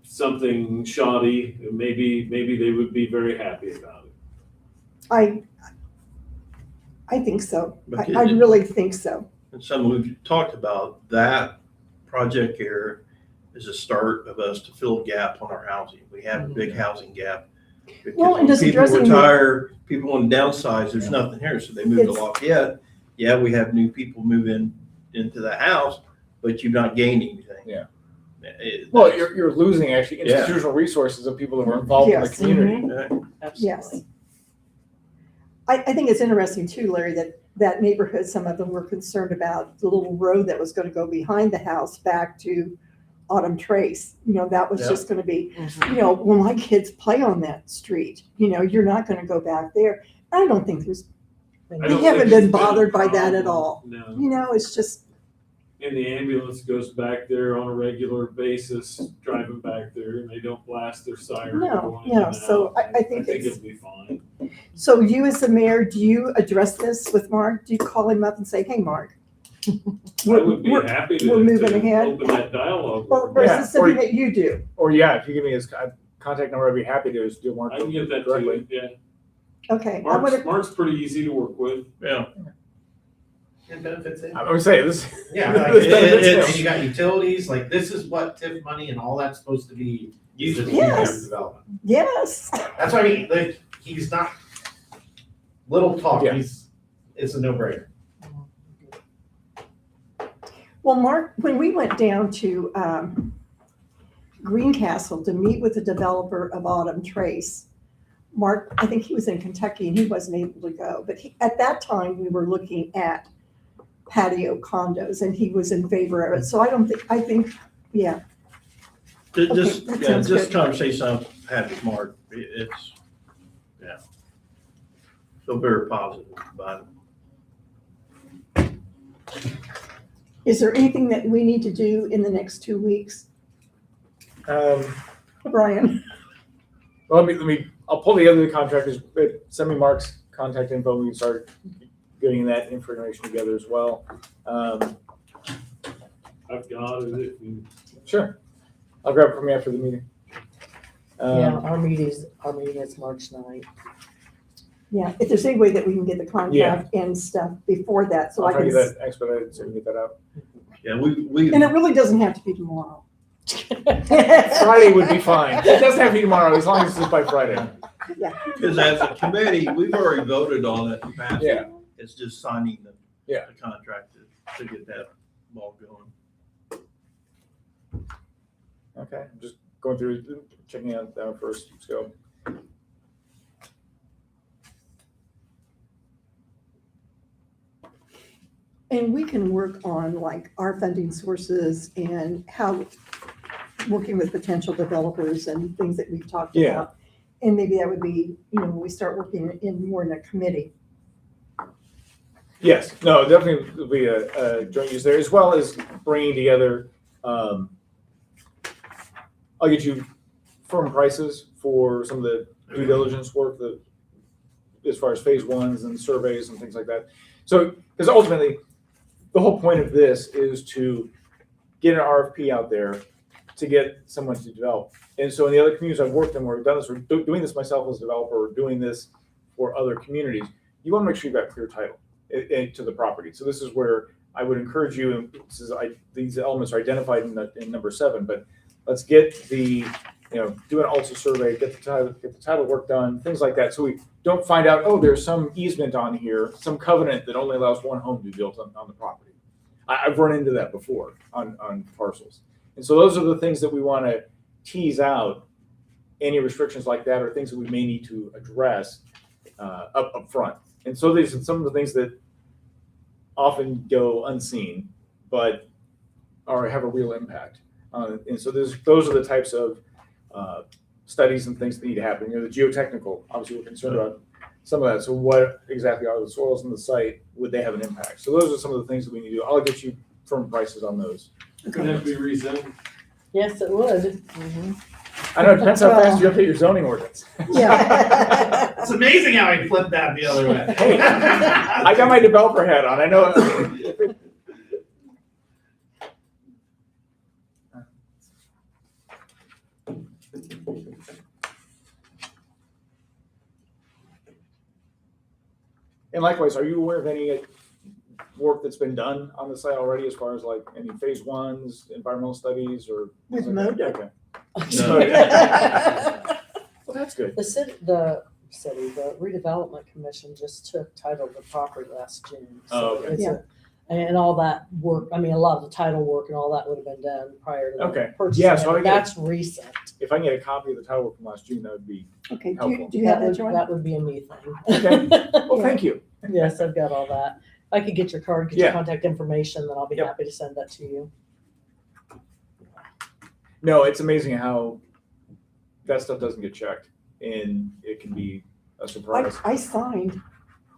something shoddy, maybe they would be very happy about it. I think so. But I really think so. And some we've talked about, that project here is a start of us to fill a gap on our housing. We have a big housing gap. Because Well, and when just people addressing the- retire, people want to downsize, there's nothing here, so they move to It's- Lafayette. Yeah, we have new people move into the house, but you're not gaining anything. Yeah. Well, Well, you're losing actually Yeah. institutional resources of people who are involved in the Yes. community. Yes. Absolutely. I think it's interesting too, Larry, that neighborhood, some of them were concerned about the little road that was going to go behind the house back to Autumn Trace. That was Yeah. just going to be, Mhm. when my kids play on that street, you're not going to go back there. I don't think I we don't haven't think been it's a bothered by that at problem. all. No, It's just, and the ambulance goes back there on a regular basis, driving back there, and they don't blast their siren. No, going in no, and so out. I think it's- it'll be fine. so you as the mayor, do you address this with Mark? Do you call him up and say, hey, Mark? I would be we're- happy to. we're moving to ahead. Open that dialogue. with Or them. or is Yeah, this something that you do? Or yeah, if you give me his contact number, I'd be happy to just do one I can get that to directly. you, yeah. Okay. I would Mark's pretty easy to work with. Yeah. It benefits it. I'm gonna say this. Yeah, like, this benefits him. and you got utilities, like this is what TIF money and all that's supposed to be used for Yes. development. Yes. That's what I mean, like, he's not, little talk, Yeah. it's a no-brainer. Well, Mark, when we went down to Greencastle to meet with the developer of Autumn Trace, Mark, I think he was in Kentucky and he wasn't able to go. But at that time, we were looking at patio condos and he was in favor of it. So I think, yeah. Just, that yeah, sounds just good. conversation I've had with Mark, it's, yeah. feel very positive about it. Is there anything that we need to do in the next 2 weeks, Brian? Well, I'll pull together the contractors, send me Mark's contact info, we can start getting that information together as well. I've got it. Sure, I'll grab it from you after the meeting. Yeah, our meeting is March 9th. Yeah, if there's any way that we can get the contract and stuff before that, so I'll I try to can, get that expedited so we can get that out. Yeah, we, and it really doesn't have to be tomorrow. Friday would be fine. It doesn't have to be tomorrow, as long as it's by Friday. because as a committee, we've already voted on it and passed Yeah. it. It's just signing the Yeah. contract to get that ball going. Okay, I'm just going through, checking out our first scope. And we can work on like our funding sources and how, working with potential developers and things that we've talked Yeah. about. And maybe that would be, when we start working in more in a committee. Yes, no, definitely will be a joint use there, as well as bringing together, I'll get you firm prices for some of the due diligence work that, as far as phase ones and surveys and things like that. So, because ultimately, the whole point of this is to get an RFP out there to get someone to develop. And so in the other communities I've worked in where I've done this, or doing this myself as a developer, or doing this for other communities, you want to make sure you've got clear title to the property. So this is where I would encourage you, and these elements are identified in number 7, but let's get do an ALTA survey, get the title work done, things like that. So we don't find out, oh, there's some easement on here, some covenant that only allows one home to be built on the property. I've run into that before on parcels. And so those are the things that we want to tease out. Any restrictions like that are things that we may need to address up front. And so these are some of the things that often go unseen, but have a real impact. And so those are the types of studies and things that need to happen. The geotechnical, obviously we're concerned about some of that. So what exactly are the soils in the site? Would they have an impact? So those are some of the things that we need to do. I'll get you firm prices on those. Could that be rezoned? Yes, it would. I know, it depends how fast you update your zoning ordinance. Yeah. It's amazing how he flipped that the other way. Hey, I got my developer hat on. I know. And likewise, are you aware of any work that's been done on the site already, as far as like any phase ones, environmental studies, or? With MODA. MODA. Okay. Well, that's good. The redevelopment commission just took title of the property last June. Oh, So okay. it's and all that work, a lot of the title work and all that would have been done prior to Okay. the purchase. Yeah, so I get- That's recent. If I can get a copy of the title work from last June, that would be Okay, helpful. do you have that, would, Joanne? that would be a me thing. Okay. Well, thank you. Yes, I've got all that. I could get your card, get your Yeah. contact information, then I'll be Yep. happy to send that to you. No, it's amazing how that stuff doesn't get checked, and it can be a surprise. I signed.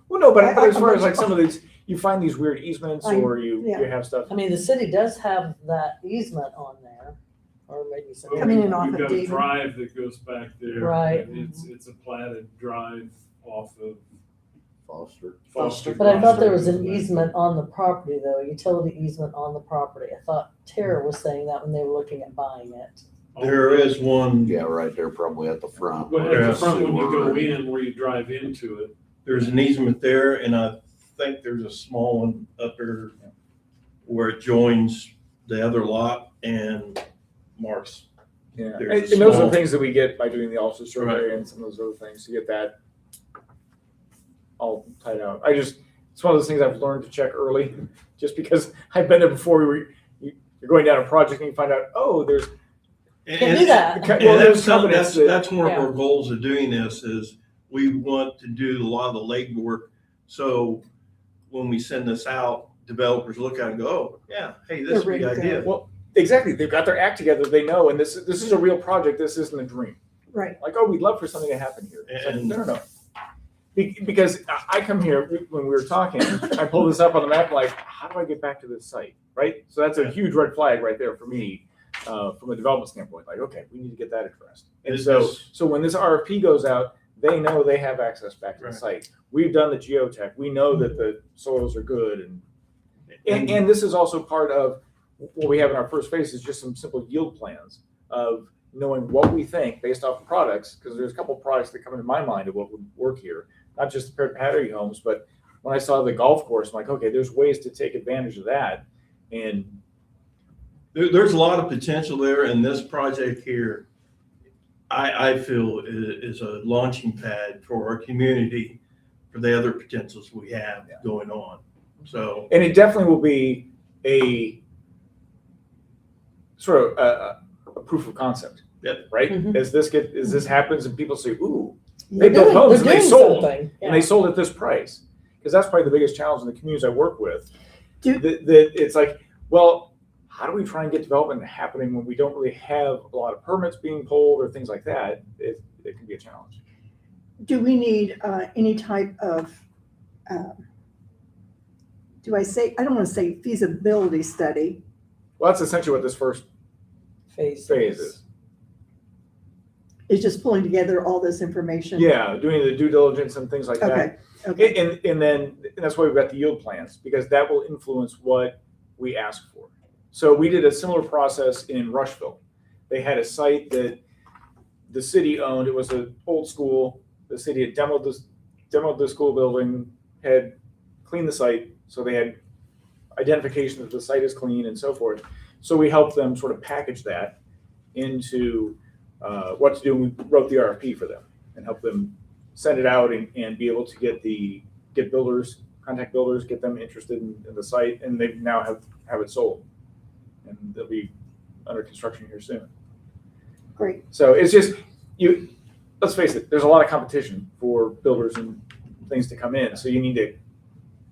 Well, no, but I- as far I'm as like some of these, you find these weird easements, or you have stuff. The city does have that easement on there, or maybe some. Coming in off You've of got a David. drive that goes back there. Right. and It's a platted drive off of Foster. But I thought there was an easement on the property though, a utility easement on the property. I thought Tara was saying that when they were looking at buying it. There is one, Yeah, right there, probably at the front. But at the front, when you go Sewer. in, where you drive into it, there's an easement there, and I think there's a small one up there where it joins the other lot and Mark's. Yeah, and, There's a and those are small- the things that we get by doing the officer survey and some of those other things to get that all tied out. It's one of those things I've learned to check early, just because I've been there before. You're going down a project and you find out, oh, there's. Can't do that. And Well, there's that's something, covenants that- that's one of our goals of doing this is we want to do a lot of the legwork. So when we send this out, developers look at it and go, oh, yeah, hey, this They're is a ready good to go. idea. Well, exactly. They've got their act together. They know, and this is a real project. This isn't a dream. Right. Like, oh, we'd love for something to happen here. It's like, And- no. Because I come here, when we were talking, I pulled this up on the map, like, how do I get back to this site, right? So that's a huge red flag right there for me, from a development standpoint, like, okay, we need to get that addressed. And so when this RFP goes out, they know they have access back to the site. We've done the geotech, we know that the soils are good, and this is also part of what we have in our first phase is just some simple yield plans of knowing what we think based off of products, because there's a couple of products that come into my mind of what would work here, not just the patio homes, but when I saw the golf course, I'm like, okay, there's ways to take advantage of that. And There's a lot of potential there, and this project here, I feel is a launching pad for our community for the other potentials we have going on. So, and it definitely will be a sort of a proof of concept. Yep. Right? Mhm. As this happens and people say, ooh, They're they built doing- homes and they're they doing sold, something. and they sold at this price. Because that's probably the biggest challenge in the communities I work with. Do- That it's like, well, how do we try and get development happening when we don't really have a lot of permits being pulled or things like that? It can be a challenge. Do we need any type of, I don't want to say feasibility study. Well, that's essentially what this first phase is. It's just pulling together all this information? Yeah, doing the due diligence and things like that. Okay. And then that's why we've got the yield plans, because that will influence what we ask for. So we did a similar process in Rushville. They had a site that the city owned. It was an old school. The city had demoed the school building, had cleaned the site, so they had identification that the site is clean and so forth. So we helped them sort of package that into what to do. And we wrote the RFP for them and helped them send it out and be able to get builders, contact builders, get them interested in the site, and they now have it sold. And they'll be under construction here soon. Great. So it's just, let's face it, there's a lot of competition for builders and things to come in. So you need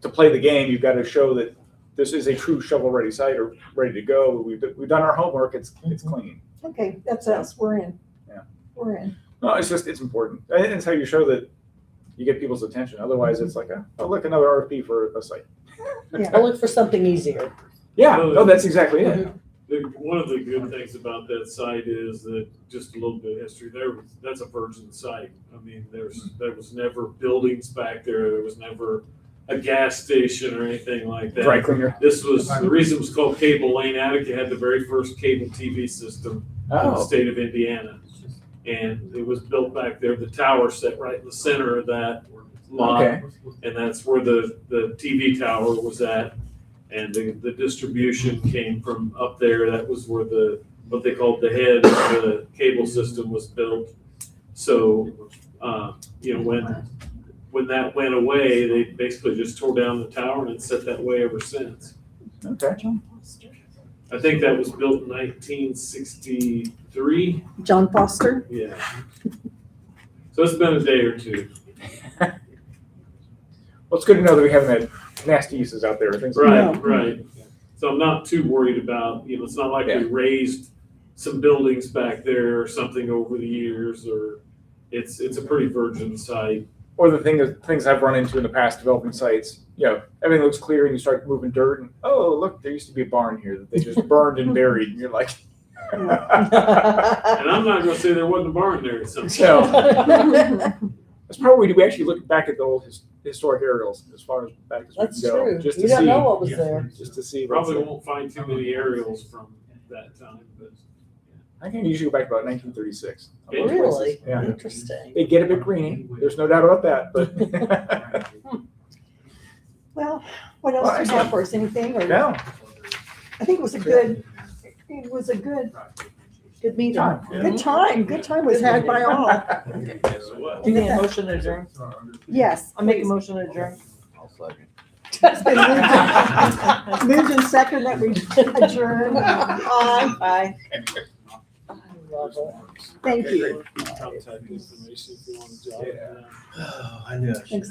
to play the game, you've got to show that this is a true shovel-ready site or ready to go. We've done our homework, it's clean. Okay, that's us, we're in. Yeah. We're in. No, it's important. And it's how you show that you get people's attention. Otherwise, it's like, oh, look, another RFP for a site. I'll look for something easier. Yeah, no, that's exactly it. One of the good things about that site is that, just a little bit of history, that's a virgin site. I mean, there was never buildings back there. There was never a gas station or anything like that. Dry cleaner. The reason it was called Cable Lane, Attica had the very first cable TV system in the state of Indiana. And it was built back there. The tower set right in the center of that lot. Okay. And that's where the TV tower was at. And the distribution came from up there. That was where what they called the head of the cable system was built. So, when that went away, they basically just tore down the tower and it's set that way ever since. Okay. I think that was built in 1963. John Foster? Yeah. So it's been a day or two. Well, it's good to know that we haven't had nasty uses out there and things like that. Right. So I'm not too worried about, it's not like we raised some buildings back there or something over the years, or it's a pretty virgin site. Or the things I've run into in the past developing sites, everything looks clear and you start moving dirt and, oh, look, there used to be a barn here that they just burned and buried. And you're like, And I'm not going to say there wasn't a barn there at some point. so that's probably, we actually look back at the old historic aerials as far as back as That's we can go. true. Just You to don't see, know what was there. just to see. Probably won't find too many aerials from that time, but I can usually go back to about 1936. on most Really? places. Yeah. Interesting. They get a bit greeny. There's no doubt about that, but Well, what else do you have for us? Anything? Or no. I think it was a good meeting. Time. Good time was had by all. Do you need a motion to adjourn? Yes. I'll make a motion to adjourn. I'll second. It's been moved and second that we adjourn. Aye. I love it. Thank you. contact information if you want to jot it down. Oh, I knew I should. Thanks.